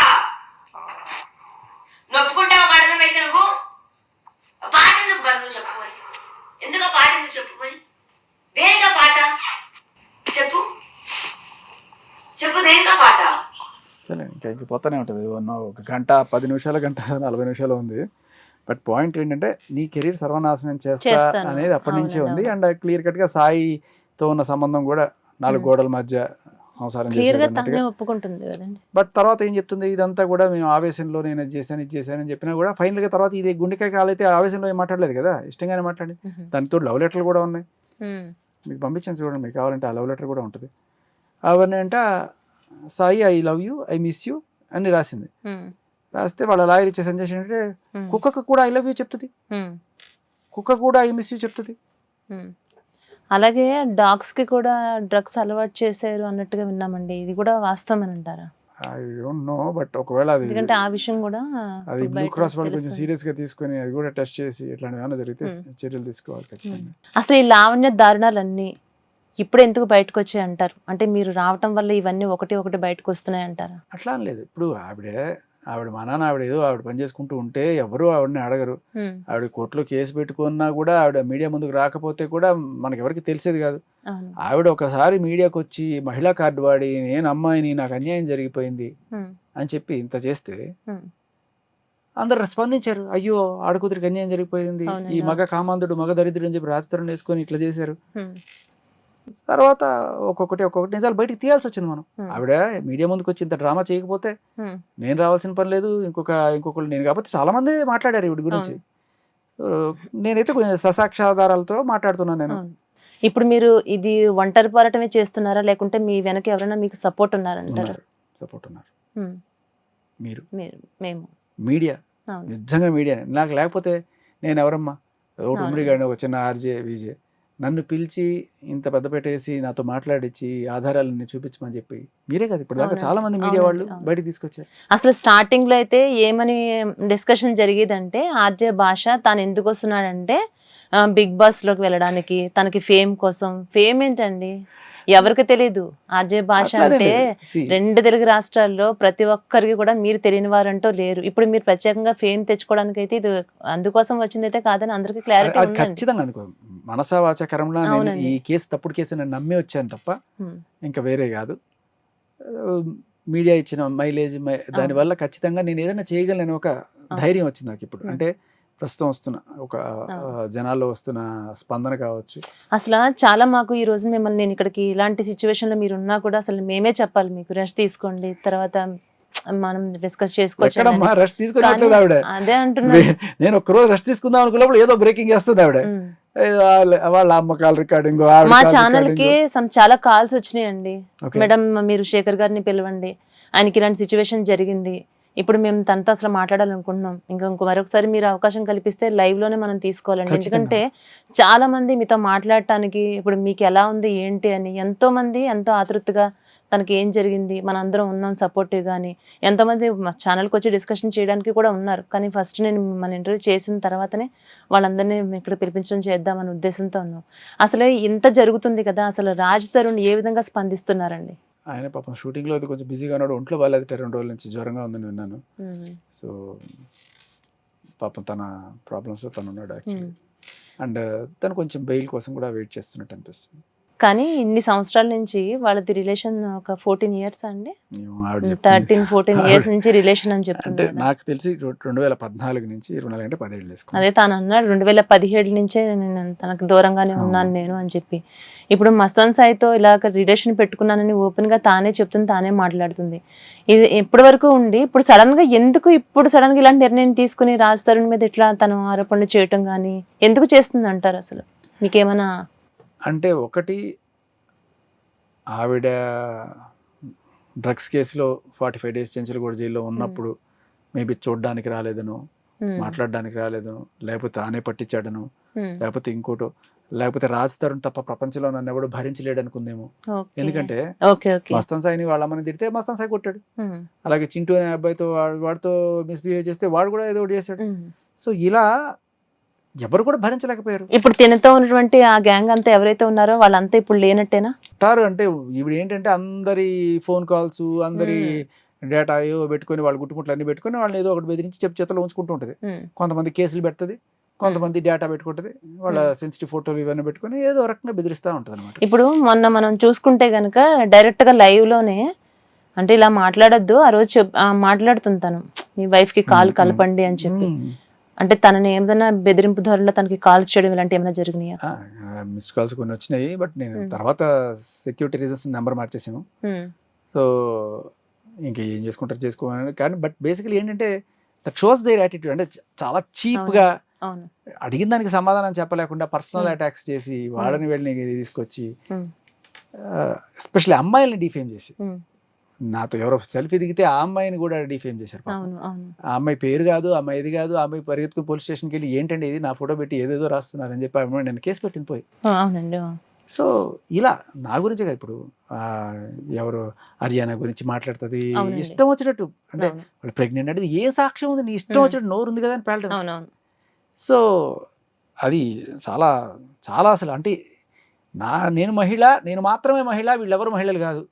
నొప్పుకుంటావు గడమైతే నువ్వు పని నువ్వు చెప్పుకొని ఎందుకు పాట నువ్వు చెప్పుకొని దేనికా పాట చెప్పు చెప్పు దేనికా పాట సరే ఇంకా పోతానే ఉంటుంది ఒక గంట 10 నిమిషాలు గంట 40 నిమిషాలు ఉంది. బట్ పాయింట్ ఏంటంటే నీ కెరీర్ సర్వనాశనం చేస్తా చేస్తాను. అనేది అప్పటి నుంచే ఉంది. అవునండి, అండ్ క్లియర్ కట్ గా సాయితో ఉన్న సంబంధం కూడా 4 గోడల మధ్య సంసారం క్లియర్ గా చేసేది. తనే ఒప్పుకుంటుంది కదండి. బట్ తర్వాత ఏం చెప్తుంది, ఇదంతా కూడా మేము ఆవేశంలో నేను ఇది చేశాను అని చెప్పినా కూడా ఫైనల్ గా తర్వాత ఇది గుండెకాయ కాలైతే ఆవేశంలో ఏం మాట్లాడలేదు కదా, ఇష్టంగానే మాట్లాడి. దానితో లవ్ లెటర్లు కూడా ఉన్నాయి, మీకు పంపించాను చూడండి, మీకు కావాలంటే ఆ లవ్ లెటర్ కూడా ఉంటుంది. అవన్నీ అంటే Sai I love you, I miss you అని రాసింది. రాస్తే వాళ్ళ లాయర్ ఇచ్చే సజెషన్ అంటే కుక్కకు కూడా ఐ లవ్ యూ చెప్తుంది, కుక్క కూడా ఐ మిస్ యూ చెప్తుంది. అలాగే డాగ్స్ కి కూడా డ్రగ్స్ అలవాటు చేశారు అన్నట్టుగా విన్నామండి, ఇది కూడా వాస్తవం అని అంటారా? ఐ డోంట్ నో, బట్ ఒకవేళ అది ఎందుకంటే ఆ విషయం కూడా అది ఇప్పుడు బ్లూ బయట క్రాస్ వాళ్ళు కొంచెం తెలుస్తుంది. సీరియస్ గా తీసుకొని అది కూడా టెస్ట్ చేసి ఇట్లాంటివి ఏమైనా జరిగితే చర్యలు తీసుకోవాలి ఖచ్చితంగా. అసలు ఈ లావణ్య దారుణాలన్నీ ఇప్పుడు ఎందుకు బయటకు వచ్చాయి అంటారు? అంటే మీరు రావటం వల్ల ఇవన్నీ ఒకటి బయటకు వస్తున్నాయి అంటారా? అట్లా అని లేదు. ఇప్పుడు ఆవిడ మా నాన్న ఆవిడ పని చేసుకుంటూ ఉంటే ఎవరు ఆవిడని అడగరు. ఆవిడ కోర్టులో కేసు పెట్టుకున్నా కూడా ఆవిడ మీడియా ముందుకు రాకపోతే కూడా మనకి ఎవరికి తెలిసేది కాదు. అవును. ఆవిడ ఒకసారి మీడియాకి వచ్చి మహిళా కార్డు వాడి నేను అమ్మాయిని, నాకు అన్యాయం జరిగిపోయింది అని చెప్పి ఇంత చేస్తే అందరు స్పందించారు, అయ్యో ఆడకూతురికి అన్యాయం జరిగిపోయింది, ఈ మగ కామాంధుడు మగ దరిద్రుడు అని చెప్పి రాజతరుణ్ వేసుకొని ఇట్లా చేశారు. తర్వాత ఒక్కొక్కటి నిజాలు బయటకు తీయాల్సి వచ్చింది మనం. ఆవిడ మీడియా ముందుకు వచ్చి ఇంత డ్రామా చేయకపోతే నేను రావాల్సిన పని లేదు, ఇంకొకరు నేను కాకపోతే చాలా మంది మాట్లాడారు ఈవిడ గురించి. నేనైతే కొంచెం ససాక్షాధారాలతో మాట్లాడుతున్నాను నేను. ఇప్పుడు మీరు ఇది ఒంటరి పోరాటమే చేస్తున్నారా, లేకుంటే మీ వెనక ఎవరైనా మీకు సపోర్ట్ ఉన్నారంటారా? సపోర్ట్ ఉన్నారు. మీరు మేము మీడియా, అవును. నిజంగా మీడియా. నాకు లేకపోతే నేను ఎవరమ్మా, ఒక ఉమ్మడి గాని ఒక చిన్న ఆర్జే విజే నన్ను పిలిచి ఇంత పెద్ద పెట్టేసి నాతో మాట్లాడించి ఆధారాలన్నీ చూపించమని చెప్పి మీరే కదా ఇప్పుడు దాకా చాలా మంది మీడియా వాళ్ళు బయటకు తీసుకొచ్చారు. అసలు స్టార్టింగ్ లో అయితే ఏమని డిస్కషన్ జరిగేదంటే ఆర్జే భాష తాను ఎందుకు వస్తున్నాడంటే బిగ్ బాస్ లోకి వెళ్ళడానికి, తనకి ఫేమ్ కోసం. ఫేమ్ ఏంటండి ఎవరికి తెలీదు. ఆర్జే భాష అంటే 2 తెలుగు రాష్ట్రాల్లో ప్రతి ఒక్కరికి కూడా మీరు తెలియని వారంటూ లేరు. ఇప్పుడు మీరు ప్రత్యేకంగా ఫేమ్ తెచ్చుకోవడానికి అయితే ఇది అందుకోసం వచ్చింది అయితే కాదని అందరికి క్లారిటీ ఉందండి. ఖచ్చితంగా అనుకో, మనసా వాచకరంలో నేను ఈ కేసు తప్పుడు కేసు నేను నమ్మి వచ్చాను తప్ప ఇంకా వేరే కాదు. మీడియా ఇచ్చిన మైలేజ్ దానివల్ల ఖచ్చితంగా నేను ఏదైనా చేయగలను ఒక ధైర్యం వచ్చింది నాకు ఇప్పుడు. అంటే ప్రస్తుతం వస్తున్న ఒక జనాల్లో వస్తున్న స్పందన కావచ్చు. అసలు చాలా మాకు ఈ రోజు మిమ్మల్ని నేను ఇక్కడికి ఇలాంటి సిచ్యువేషన్ లో మీరు ఉన్నా కూడా అసలు మేమే చెప్పాలి మీకు రెస్ట్ తీసుకోండి, తర్వాత మనం డిస్కస్ చేసుకోవచ్చు. రెస్ట్ తీసుకుని ఆవిడ అదే అంటున్నా, నేను ఒక రోజు రెస్ట్ తీసుకుందాం అనుకున్నప్పుడు ఏదో బ్రేకింగ్ చేస్తుంది ఆవిడ. వాళ్ళ అమ్మకాల రికార్డింగ్, మా ఛానల్ కి చాలా కాల్స్ వచ్చినాయండి. మేడం మీరు శేఖర్ గారిని పిలవండి, ఆయనకి ఇలాంటి సిచ్యువేషన్ జరిగింది, ఇప్పుడు మేము తనతో అసలు మాట్లాడాలనుకుంటున్నాం, ఇంకో మరొకసారి మీరు అవకాశం కల్పిస్తే లైవ్ లోనే మనం తీసుకోవాలండి. ఎందుకంటే చాలా మంది మీతో మాట్లాడటానికి ఇప్పుడు మీకు ఎలా ఉంది ఏంటి అని ఎంతో మంది ఎంతో ఆతృతగా తనకి ఏం జరిగింది మనందరం ఉన్నాం సపోర్టివ్ గాని, ఎంతోమంది మా ఛానల్కి వచ్చి డిస్కషన్ చేయడానికి కూడా ఉన్నారు. కానీ ఫస్ట్ నేను మన ఇంటర్వ్యూ చేసిన తర్వాతనే వాళ్ళందరినీ ఇక్కడ పిలిపించడం చేద్దామనే ఉద్దేశంతో ఉన్నాం. అసలు ఇంత జరుగుతుంది కదా, అసలు రాజ్ తరుణ్ ఏ విధంగా స్పందిస్తున్నారండి? ఆయన పాపం షూటింగ్ లో కొంచెం బిజీగా ఉన్నాడు, ఒంట్లో బాగాలేదు, 2 రోజుల నుంచి జ్వరంగా ఉందని విన్నాను. సో పాపం తన ప్రాబ్లమ్స్ లో తను ఉన్నాడు యాక్చువల్లీ. అండ్ తను కొంచెం బెయిల్ కోసం కూడా వెయిట్ చేస్తున్నట్టు అనిపిస్తుంది. కానీ ఇన్ని సంవత్సరాల నుంచి వాళ్ళది రిలేషన్ ఒక 14 years అండి, 13-14 years నుంచి రిలేషన్ అని చెప్తుంది. నాకు తెలిసి 2014 నుంచి 24 అంటే 10 ఏళ్ళు వేసుకున్నాను. అదే తాను అన్నాడు 2017 నుంచే నేను తనకు దూరంగానే ఉన్నాను నేను అని చెప్పి. ఇప్పుడు మస్తాన్ సాయితో ఇలాగ రిలేషన్ పెట్టుకున్నానని ఓపెన్ గా తానే చెప్తుంది, తానే మాట్లాడుతుంది. ఇది ఎప్పటి వరకు ఉండి ఇప్పుడు సడన్ గా ఎందుకు ఇప్పుడు సడన్ గా ఇలాంటి నిర్ణయం తీసుకుని రాజ్ తరుణ్ మీద ఇట్లా తను ఆరోపణలు చేయటం కానీ ఎందుకు చేస్తుంది అంటారు? అసలు మీకేమైనా అంటే ఒకటి, ఆవిడ డ్రగ్స్ కేసులో 45 days చెంచలగూడ జైల్లో ఉన్నప్పుడు మేబీ చూడడానికి రాలేదను, మాట్లాడడానికి రాలేదను, లేకపోతే తానే పట్టించాడను, లేకపోతే ఇంకోటో, లేకపోతే రాజ్ తరుణ్ తప్ప ప్రపంచంలో నన్ను ఎవడు భరించలేడు అనుకుందేమో. ఎందుకంటే మస్తాన్ సాయిని వాళ్ళ అమ్మని తిడితే మస్తాన్ సాయి కొట్టాడు, అలాగే చింటూ అనే అబ్బాయితో వాడితో మిస్బిహేవ్ చేస్తే వాడు కూడా ఏదో ఒకటి చేశాడు. సో ఇలా ఎవరు కూడా భరించలేకపోయారు. ఇప్పుడు తినతో ఉన్నటువంటి ఆ గ్యాంగ్ అంతా ఎవరైతే ఉన్నారో వాళ్ళంతా ఇప్పుడు లేనట్టేనా అంటారు? అంటే ఇప్పుడు ఏంటంటే అందరి ఫోన్ కాల్స్, అందరి డేటా ఏవో పెట్టుకొని వాళ్ళు గుట్టుముట్లు అన్ని పెట్టుకొని వాళ్ళని ఏదో ఒకటి బెదిరించి చెప్పు చేతలో ఉంచుకుంటూ ఉంటుంది. కొంతమంది కేసులు పెడుతుంది, కొంతమంది డేటా పెట్టుకుంటుంది, వాళ్ళ సెన్సిటివ్ ఫోటోలు ఇవన్నీ పెట్టుకొని ఏదో రకంగా బెదిరిస్తూ ఉంటుంది అనమాట. ఇప్పుడు మొన్న మనం చూసుకుంటే గనక డైరెక్ట్ గా లైవ్ లోనే అంటే ఇలా మాట్లాడొద్దు ఆ రోజు మాట్లాడుతుంది తను, మీ వైఫ్ కి కాల్ కలపండి అని చెప్పి. అంటే తనని ఏదైనా బెదిరింపు ధరలో తనకి కాల్స్ చేయడం ఇలాంటి ఏమైనా జరిగినాయా? మిస్డ్ కాల్స్ కొన్ని వచ్చినాయి, బట్ నేను తర్వాత సెక్యూరిటీ రీజన్స్ నెంబర్ మార్చేసాము. సో ఇంకా ఏం చేసుకుంటారు చేసుకోవాలని. కానీ బట్ బేసికలీ ఏంటంటే దట్ షోస్ దేర్ యాటిట్యూడ్. అంటే చాలా చీప్గా అడిగిన దానికి సమాధానం చెప్పలేకుండా పర్సనల్ అటాక్స్ చేసి వాళ్ళని వెళ్ళి తీసుకొచ్చి ఎస్పెషల్లీ అమ్మాయిల్ని డిఫేమ్ చేసి, నాతో ఎవరో సెల్ఫీ దిగితే ఆ అమ్మాయిని కూడా డిఫేమ్ చేశారు. ఆ అమ్మాయి పేరు కాదు, ఆ అమ్మాయి ఇది కాదు, ఆ అమ్మాయి పరిగెత్తుకుని పోలీస్ స్టేషన్కి వెళ్ళి ఏంటండి ఇది నా ఫోటో పెట్టి ఏదేదో రాస్తున్నారని చెప్పి అమ్మాయి నేను కేసు పెట్టింది పోయి. సో ఇలా నా గురించే కాదు, ఇప్పుడు ఎవరు హర్యానా గురించి మాట్లాడుతుంది ఇష్టం వచ్చినట్టు. అంటే వాళ్ళు ప్రెగ్నెంట్ అంటే ఏ సాక్ష్యం ఉంది, నీ ఇష్టం వచ్చినట్టు నోరు ఉంది కదా అని పేలటం. సో అది చాలా చాలా అసలు అంటే నేను మహిళ, నేను మాత్రమే మహిళ, వీళ్ళెవరు మహిళలు కాదు.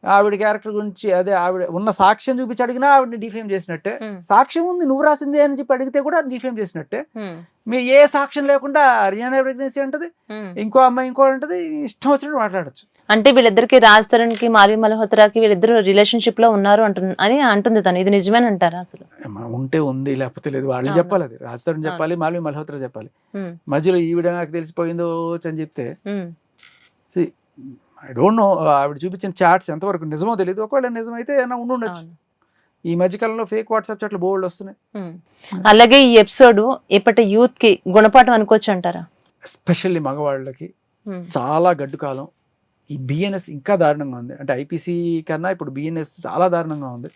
ఆవిడ క్యారెక్టర్ గురించి అదే ఆవిడ ఉన్న సాక్ష్యం చూపించి అడిగినా ఆవిడని డిఫేమ్ చేసినట్టే. సాక్ష్యం ఉంది నువ్వు రాసింది అని చెప్పి అడిగితే కూడా డిఫేమ్ చేసినట్టే. మీ ఏ సాక్ష్యం లేకుండా హర్యానా ప్రెగ్నెన్సీ అంటది, ఇంకో అమ్మాయి ఇంకో అంటది, ఇష్టం వచ్చినట్టు మాట్లాడచ్చు. అంటే వీళ్ళిద్దరికి రాజ్ తరుణ్ కి మాల్వి మల్హోత్రాకి వీళ్ళిద్దరు రిలేషన్షిప్ లో ఉన్నారు అని అంటుంది తను. ఇది నిజమేనంటారా? అసలు ఉంటే ఉంది, లేకపోతే లేదు. వాళ్ళు చెప్పాలి, అది రాజ్ తరుణ్ చెప్పాలి, మాల్వి మల్హోత్రా చెప్పాలి. మధ్యలో ఈవిడ నాకు తెలిసిపోయిందో అని చెప్తే ఐ డోంట్ నో ఆవిడ చూపించిన చాట్స్ ఎంతవరకు నిజమో తెలియదు. ఒకవేళ నిజమైతే ఏమైనా ఉండొచ్చు. ఈ మధ్యకాలంలో ఫేక్ వాట్సాప్ చాట్లు బోల్డ్ వస్తున్నాయి. అలాగే ఈ ఎపిసోడ్ ఇప్పటి యూత్ కి గుణపాఠం అనుకోవచ్చు అంటారా? ఎస్పెషల్లీ మగవాళ్ళకి చాలా గడ్డు కాలం. ఈ బిఎన్ఎస్ ఇంకా దారుణంగా ఉంది. అంటే ఐపీసీ కన్నా ఇప్పుడు బిఎన్ఎస్ చాలా దారుణంగా ఉంది.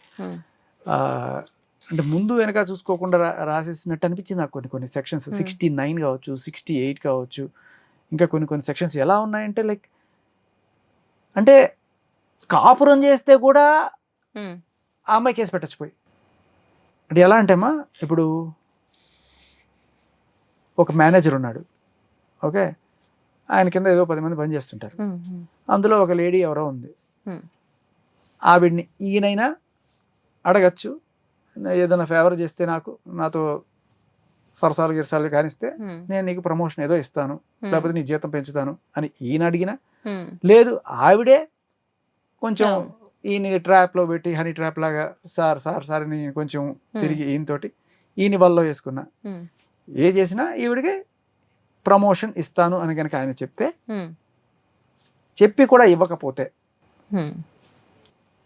అంటే ముందు వెనక చూసుకోకుండా రాసేసినట్టు అనిపించింది నాకు. కొన్ని సెక్షన్స్ 69 కావచ్చు, 68 కావచ్చు, ఇంకా కొన్ని సెక్షన్స్ ఎలా ఉన్నాయంటే లైక్ అంటే కాపురం చేస్తే కూడా ఆ అమ్మాయి కేసు పెట్టచ్చు పోయి. అంటే ఎలా అంటే అమ్మా, ఇప్పుడు ఒక మేనేజర్ ఉన్నాడు, ఓకే, ఆయన కింద ఏదో 10 మంది పని చేస్తుంటారు. అందులో ఒక లేడీ ఎవరో ఉంది. ఆవిడ్ని ఈయనైనా అడగచ్చు, ఏదైనా ఫేవర్ చేస్తే నాతో సరసాలు గిరసాలు కానిస్తే నేను నీకు ప్రమోషన్ ఏదో ఇస్తాను, లేకపోతే నీ జీతం పెంచుతాను అని ఈయన అడిగినా, లేదు ఆవిడే కొంచెం ఈయన ట్రాప్లో పెట్టి హనీ ట్రాప్ లాగా సార్ అని కొంచెం తిరిగి ఈయనతోటి ఈయన వల్ల వేసుకున్నా, ఏ చేసినా ఈవిడికి ప్రమోషన్ ఇస్తాను అని కనుక ఆయన చెప్పి కూడా ఇవ్వకపోతే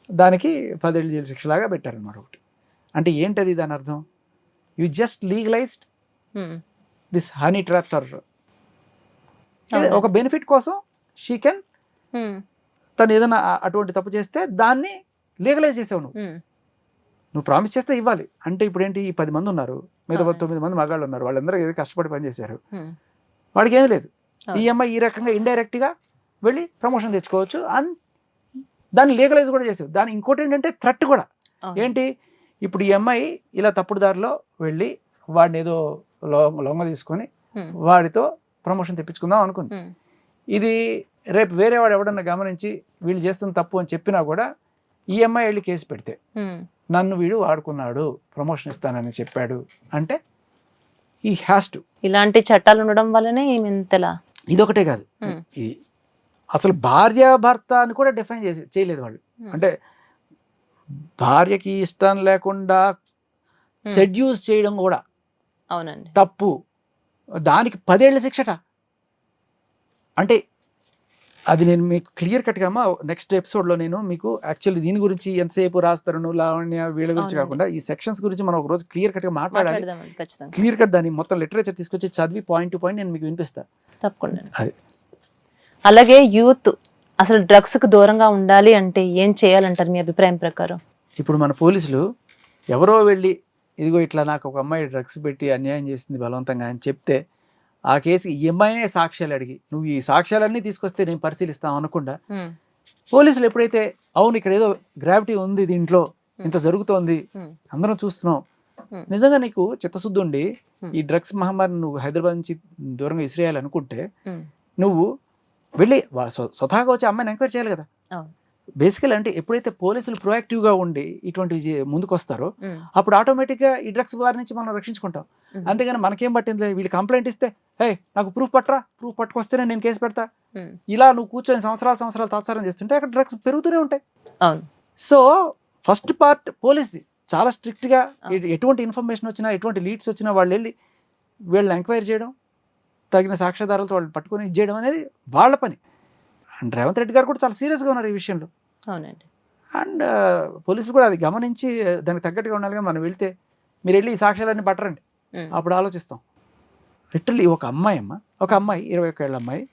దానికి 10 ఏళ్ళు జైలు శిక్ష లాగా పెట్టారనమాట ఒకటి. అంటే ఏంటది దాని అర్థం? You just legalized this honey traps or ఒక బెనిఫిట్ కోసం షీ కెన్, తను ఏదైనా అటువంటి తప్పు చేస్తే దాన్ని లీగలైజ్ చేసావు. నువ్వు ప్రామిస్ చేస్తే ఇవ్వాలి. అంటే ఇప్పుడు ఏంటి, ఈ 10 మంది ఉన్నారు, మీద 9 మంది మగాళ్ళు ఉన్నారు, వాళ్ళందరూ ఏదో కష్టపడి పనిచేశారు, వాడికి ఏమీ లేదు. ఈ అమ్మాయి ఈ రకంగా ఇండైరెక్ట్గా వెళ్ళి ప్రమోషన్ తెచ్చుకోవచ్చు అని దాన్ని లీగలైజ్ కూడా చేసావు. దాని ఇంకోటి ఏంటంటే థ్రెట్ కూడా. ఏంటి, ఇప్పుడు ఈ అమ్మాయి ఇలా తప్పుడు దారిలో వెళ్ళి వాడిని ఏదో లొంగ తీసుకొని వాడితో ప్రమోషన్ తెప్పించుకుందాం అనుకుంది. ఇది రేపు వేరే వాడు ఎవడన్నా గమనించి వీళ్ళు చేస్తున్న తప్పు అని చెప్పినా కూడా ఈ అమ్మాయి వెళ్ళి కేసు పెడితే నన్ను వీడు వాడుకున్నాడు, ప్రమోషన్ ఇస్తానని చెప్పాడు అంటే ఈ హ్యాస్ టు. ఇలాంటి చట్టాలు ఉండడం వల్లనే ఇంతలా. ఇదొకటే కాదు, అసలు భార్యాభర్త అని కూడా డిఫైన్ చేయలేదు వాళ్ళు. అంటే భార్యకి ఇష్టం లేకుండా సెడ్యూస్ చేయడం కూడా అవునండి తప్పు, దానికి 10 ఏళ్ల శిక్షట. అంటే అది నేను మీకు క్లియర్ కట్గా నెక్స్ట్ ఎపిసోడ్లో నేను మీకు యాక్చువల్లీ దీని గురించి ఎంతసేపు రాస్తాను లావణ్య వీళ్ళ గురించి కాకుండా ఈ సెక్షన్స్ గురించి మనం ఒక రోజు క్లియర్ కట్గా మాట్లాడాలి. క్లియర్ కట్ దాన్ని మొత్తం లిటరేచర్ తీసుకొచ్చి చదివి పాయింట్ టు పాయింట్ నేను మీకు వినిపిస్తాను తప్పకుండా. అలాగే యూత్ అసలు డ్రగ్స్ కు దూరంగా ఉండాలి అంటే ఏం చేయాలంటారు మీ అభిప్రాయం ప్రకారం? ఇప్పుడు మన పోలీసులు ఎవరో వెళ్ళి ఇదిగో ఇట్లా నాకు ఒక అమ్మాయి డ్రగ్స్ పెట్టి అన్యాయం చేసింది బలవంతంగా అని చెప్తే ఆ కేసుకి ఈ అమ్మాయినే సాక్ష్యాలు అడిగి నువ్వు ఈ సాక్ష్యాలన్నీ తీసుకొస్తే నేను పరిశీలిస్తాను అనకుండా పోలీసులు ఎప్పుడైతే అవును ఇక్కడ ఏదో గ్రావిటీ ఉంది దీంట్లో, ఇంత జరుగుతోంది అందరం చూస్తున్నాం, నిజంగా నీకు చిత్తశుద్ధి ఉండి ఈ డ్రగ్స్ మహమ్మారిని నువ్వు హైదరాబాద్ నుంచి దూరంగా ఇసిరేయాలనుకుంటే నువ్వు వెళ్ళి స్వతహాగా వచ్చి అమ్మాయిని ఎంక్వైరీ చేయాలి కదా. బేసికల్ అంటే ఎప్పుడైతే పోలీసులు ప్రొయాక్టివ్గా ఉండి ఇటువంటి ముందుకు వస్తారో ఉమ్, అప్పుడు ఆటోమేటిక్గా ఈ డ్రగ్స్ బారి నుంచి మనం రక్షించుకుంటాం. ఉమ్, అంతేగాని మనకేం పట్టింది, వీళ్ళు కంప్లైంట్ ఇస్తే హే నాకు ప్రూఫ్ పట్టరా, ప్రూఫ్ పట్టుకొస్తేనే నేను కేసు పెడతా, ఉమ్. ఇలా నువ్వు కూర్చొని సంవత్సరాలు తాత్సారం చేస్తుంటే అక్కడ డ్రగ్స్ పెరుగుతూనే ఉంటాయి. అవును. సో ఫస్ట్ పార్ట్ పోలీస్ది చాలా స్ట్రిక్ట్గా, ఎటువంటి ఇన్ఫర్మేషన్ వచ్చినా ఎటువంటి లీడ్స్ వచ్చినా వాళ్ళు వెళ్ళి వీళ్ళని ఎంక్వైరీ చేయడం, తగిన సాక్ష్యాధారాలతో వాళ్ళు పట్టుకొని ఇది చేయడం అనేది వాళ్ళ పని. అండ్ రేవంత్ రెడ్డి గారు కూడా చాలా సీరియస్గా ఉన్నారు ఈ విషయంలో. అవునండి. అండ్ పోలీసులు కూడా అది గమనించి దానికి తగ్గట్టుగా ఉండాలిగా. మనం వెళ్తే మీరు వెళ్ళి ఈ సాక్ష్యాలన్నీ పట్టరండి, ఉమ్, అప్పుడు ఆలోచిస్తాం. లిటరల్లీ ఒక అమ్మాయి 21 ఏళ్ళ అమ్మాయి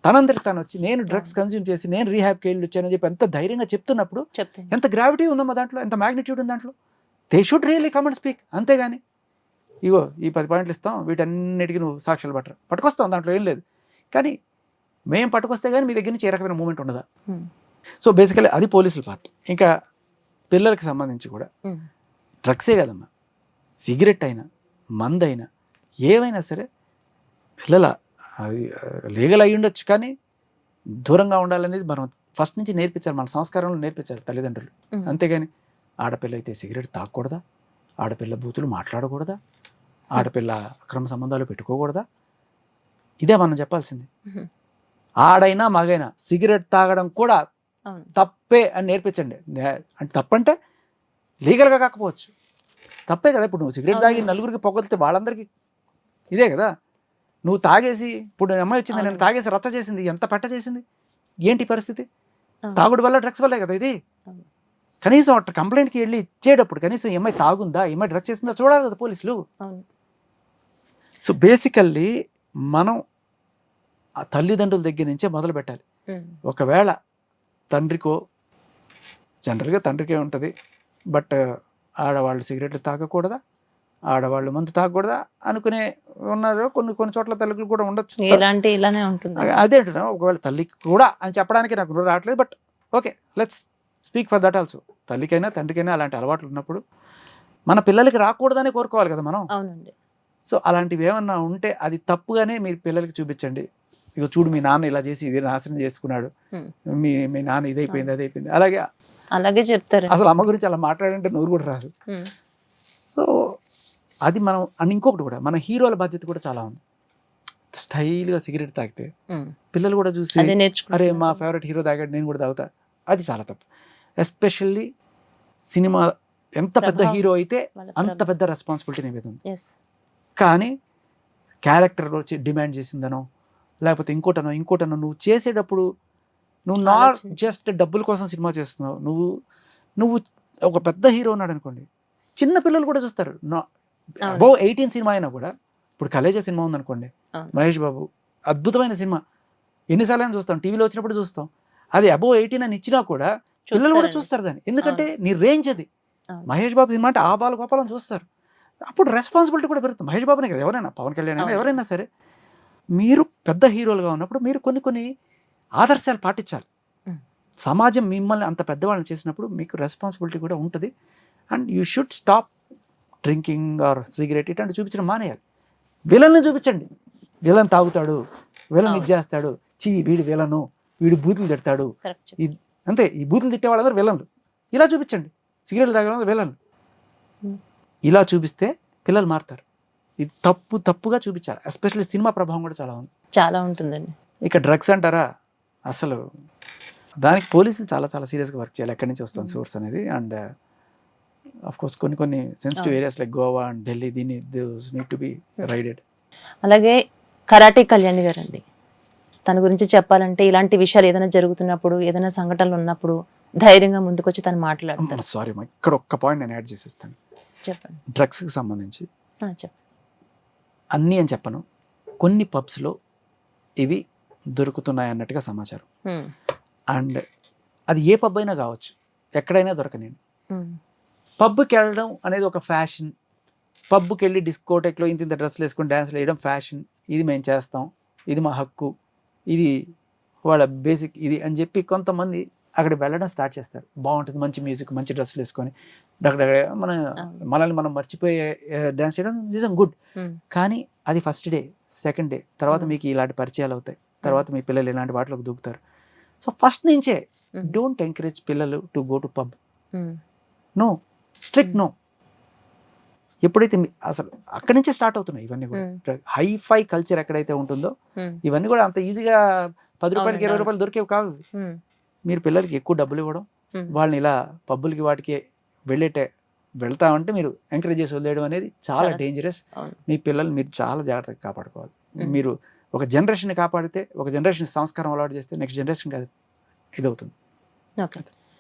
తనందరికి తను వచ్చి నేను డ్రగ్స్ కన్జ్యూమ్ చేసి నేను రీహాబ్కి వెళ్ళి వచ్చానని చెప్పి ఎంత ధైర్యంగా చెప్తున్నప్పుడు చెప్తాను. ఎంత గ్రావిటీ ఉందమ్మా దాంట్లో, ఎంత మ్యాగ్నిట్యూడ్ ఉంది దాంట్లో. They should really come and speak. అంతేగాని ఇగో ఈ 10 పాయింట్లు ఇస్తాం, వీటన్నిటికీ నువ్వు సాక్ష్యాలు పట్టుకొస్తాం, దాంట్లో ఏం లేదు, కానీ మేము పట్టుకొస్తే కానీ మీ దగ్గర నుంచి ఏ రకమైన మూమెంట్ ఉండదా. ఉమ్, సో బేసికలీ అది పోలీసుల పార్ట్. ఇంకా పిల్లలకి సంబంధించి కూడా ఉమ్, డ్రగ్సే కదమ్మా, సిగరెట్ అయినా మందైనా ఏమైనా సరే పిల్లల అది లీగల్ అయ్యి ఉండొచ్చు, కానీ దూరంగా ఉండాలనేది మనం ఫస్ట్ నుంచి నేర్పించాలి, మన సంస్కారంలో నేర్పించాలి తల్లిదండ్రులు. ఉమ్. అంతేగాని ఆడపిల్ల అయితే సిగరెట్ తాగకూడదా, ఆడపిల్ల బూతులు మాట్లాడకూడదా, ఆడపిల్ల అక్రమ సంబంధాలు పెట్టుకోకూడదా, ఇదే మనం చెప్పాల్సింది. ఉమ్. ఆడైనా మగైనా సిగరెట్ తాగడం కూడా అవును. తప్పే అని నేర్పించండి. అంటే తప్పంటే లీగల్గా కాకపోవచ్చు, తప్పే కదా. ఇప్పుడు నువ్వు సిగరెట్ తాగి నలుగురికి పొగలితే వాళ్ళందరికీ ఇదే కదా. నువ్వు తాగేసి, ఇప్పుడు అమ్మాయి వచ్చింది నేను తాగేసి రచ్చ చేసింది, ఎంత పెట్ట చేసింది, ఏంటి పరిస్థితి? తాగుడు వల్ల డ్రగ్స్ వల్లే కదా ఇది. అవును. కనీసం అట్లా కంప్లైంట్కి వెళ్ళి ఇచ్చేటప్పుడు కనీసం ఈ అమ్మాయి తాగుందా, ఈ అమ్మాయి డ్రగ్స్ చేసిందా చూడాలి కదా పోలీసులు. అవును. సో బేసికల్లీ మనం ఆ తల్లిదండ్రుల దగ్గర నుంచే మొదలు పెట్టాలి. ఉమ్, ఒకవేళ తండ్రికో, జనరల్గా తండ్రికే ఉంటుంది, బట్ ఆడవాళ్ళు సిగరెట్లు తాగకూడదా, ఆడవాళ్ళు మందు తాగకూడదా అనుకునే ఉన్నారు. కొన్ని చోట్ల తల్లికి కూడా ఉండొచ్చు. ఇలానే ఉంటుంది. అదే అంటున్నా, ఒకవేళ తల్లికి కూడా అని చెప్పడానికి నాకు నోరు రావట్లేదు, but okay let's speak for that also. తల్లికైనా తండ్రికైనా అలాంటి అలవాట్లు ఉన్నప్పుడు మన పిల్లలకి రాకూడదని కోరుకోవాలి కదా మనం. అవునండి. సో అలాంటివి ఏమన్నా ఉంటే అది తప్పుగానే మీరు పిల్లలకి చూపించండి. ఇక చూడు మీ నాన్న ఇలా చేసి ఇది నాశనం చేసుకున్నాడు, Hmm. మీ నాన్న ఇదైపోయింది అదైపోయింది, అలాగే చెప్తారు. అసలు అమ్మ గురించి అలా మాట్లాడంటే నోరు కూడా రాదు. ఉమ్, సో అది మనం. అండ్ ఇంకొకటి కూడా మన హీరోల బాధ్యత కూడా చాలా ఉంది. స్టైల్గా సిగరెట్ తాగితే ఉమ్. పిల్లలు కూడా చూసి అదే అరే నేర్చుకుంటారు. మా ఫేవరెట్ హీరో తాగాడు నేను కూడా తాగుతా, అది చాలా తప్పు. ఎస్పెషల్లీ సినిమా ఎంత పెద్ద ప్రభావం. హీరో అయితే వాళ్ళ అంత ప్రభావం. పెద్ద రెస్పాన్సిబిలిటీ నీ మీద ఉంది. Yes. కానీ క్యారెక్టర్ వచ్చి డిమాండ్ చేసిందనో లేకపోతే ఇంకోటనో నువ్వు చేసేటప్పుడు నువ్వు నాట్ ఆలోచించు. జస్ట్ డబ్బుల కోసం సినిమా చేస్తున్నావు. నువ్వు ఒక పెద్ద హీరో ఉన్నాడు అనుకోండి, చిన్న పిల్లలు కూడా చూస్తారు. అబౌవ్ 18 సినిమా అయినా కూడా, ఇప్పుడు కలేజా సినిమా ఉందనుకోండి, అవును. మహేష్ బాబు అద్భుతమైన సినిమా, ఎన్నిసార్లు అయినా చూస్తాం, టీవీలో వచ్చినప్పుడు చూస్తాం. అది అబౌవ్ 18 అని ఇచ్చినా కూడా పిల్లలు కూడా చూస్తారండి. చూస్తారు దాన్ని, ఎందుకంటే నీ రేంజ్ అది. అవును. మహేష్ బాబు సినిమా అంటే ఆ బాల గోపాలం చూస్తారు. అప్పుడు రెస్పాన్సిబిలిటీ కూడా పెరుగుతుంది. మహేష్ బాబునే కదా, ఎవరైనా పవన్ కళ్యాణ్ అయినా అవును. ఎవరైనా సరే, మీరు పెద్ద హీరోలుగా ఉన్నప్పుడు మీరు కొన్ని ఆదర్శాలు పాటించాలి. ఉమ్. సమాజం మిమ్మల్ని అంత పెద్దవాళ్ళని చేసినప్పుడు మీకు రెస్పాన్సిబిలిటీ కూడా ఉంటుంది. And you should stop drinking or cigarette ఇట్లాంటి చూపించడం మానేయాలి. విలన్ని చూపించండి, విలన్ తాగుతాడు, విలన్ ఇది చేస్తాడు, వీడు విలను, వీడు బూతులు తిడతాడు, Correct. అంతే. ఈ బూతులు తిట్టే వాళ్ళందరూ విలన్లు, ఇలా చూపించండి. సిగరెట్లు తాగే వాళ్ళందరూ విలన్లు, ఉమ్. ఇలా చూపిస్తే పిల్లలు మారుతారు. ఇది తప్పుగా చూపించాలి. ఎస్పెషల్లీ సినిమా ప్రభావం కూడా చాలా ఉంది. చాలా ఉంటుందండి. ఇక డ్రగ్స్ అంటారా, అసలు దానికి పోలీసులు చాలా చాలా సీరియస్గా వర్క్ చేయాలి. ఎక్కడి నుంచి వస్తుంది సోర్స్ అనేది. అండ్ ఆఫ్ కోర్స్ కొన్ని sensitive areas like Goa and Delhi, దీన్ని నీడ్ టు బి రైడెడ్. అలాగే కరాటే కళ్యాణ్ గారు అండి, తన గురించి చెప్పాలంటే ఇలాంటి విషయాలు ఏదైనా జరుగుతున్నప్పుడు, ఏదైనా సంఘటనలు ఉన్నప్పుడు ధైర్యంగా ముందుకొచ్చి తను మాట్లాడతారు. సారీ మా, ఇక్కడ ఒక్క పాయింట్ నేను యాడ్ చేసేస్తాను. చెప్పండి. డ్రగ్స్కి సంబంధించి చెప్పండి. అన్నీ అని చెప్పను, కొన్ని పబ్స్లో ఇవి దొరుకుతున్నాయి అన్నట్టుగా సమాచారం. ఉమ్, అండ్ అది ఏ పబ్ అయినా కావచ్చు, ఎక్కడైనా దొరకనండి. ఉమ్, పబ్కి వెళ్ళడం అనేది ఒక ఫ్యాషన్. పబ్కి వెళ్ళి డిస్కోటెక్లో ఇంత డ్రెస్సులు వేసుకొని డ్యాన్స్లు వేయడం ఫ్యాషన్. ఇది మేము చేస్తాం, ఇది మా హక్కు, ఇది వాళ్ళ బేసిక్ ఇది అని చెప్పి కొంతమంది అక్కడ వెళ్ళడం స్టార్ట్ చేస్తారు. బాగుంటుంది, మంచి మ్యూజిక్, మంచి డ్రెస్సులు వేసుకొని అక్కడ మనల్ని మనం మర్చిపోయే డ్యాన్స్ చేయడం నిజం గుడ్. ఉమ్, కానీ అది ఫస్ట్ డే, సెకండ్ డే తర్వాత మీకు ఇలాంటి పరిచయాలు అవుతాయి, తర్వాత మీ పిల్లలు ఇలాంటి వాటిలోకి దూకుతారు. సో ఫస్ట్ నుంచే డోంట్ ఎంకరేజ్ పిల్లలు to go to pub. No, strict no. ఎప్పుడైతే అసలు అక్కడి నుంచే స్టార్ట్ అవుతున్నాయి ఇవన్నీ కూడా. హైఫై కల్చర్ ఎక్కడైతే ఉంటుందో ఇవన్నీ కూడా అంత ఈజీగా 10 రూపాయలకి 20 రూపాయలు దొరికేవి కావు. మీరు పిల్లలకి ఎక్కువ డబ్బులు ఇవ్వడం, వాళ్ళని ఇలా పబ్బులకి వాటికి వెళ్తామంటే మీరు ఎంకరేజ్ చేసి వదిలేయడం అనేది చాలా డేంజరస్. మీ పిల్లలు మీరు చాలా జాగ్రత్తగా కాపాడుకోవాలి. మీరు ఒక జనరేషన్ కాపాడితే, ఒక జనరేషన్ సంస్కారం అలవాటు చేస్తే నెక్స్ట్ జనరేషన్ ఇది అవుతుంది.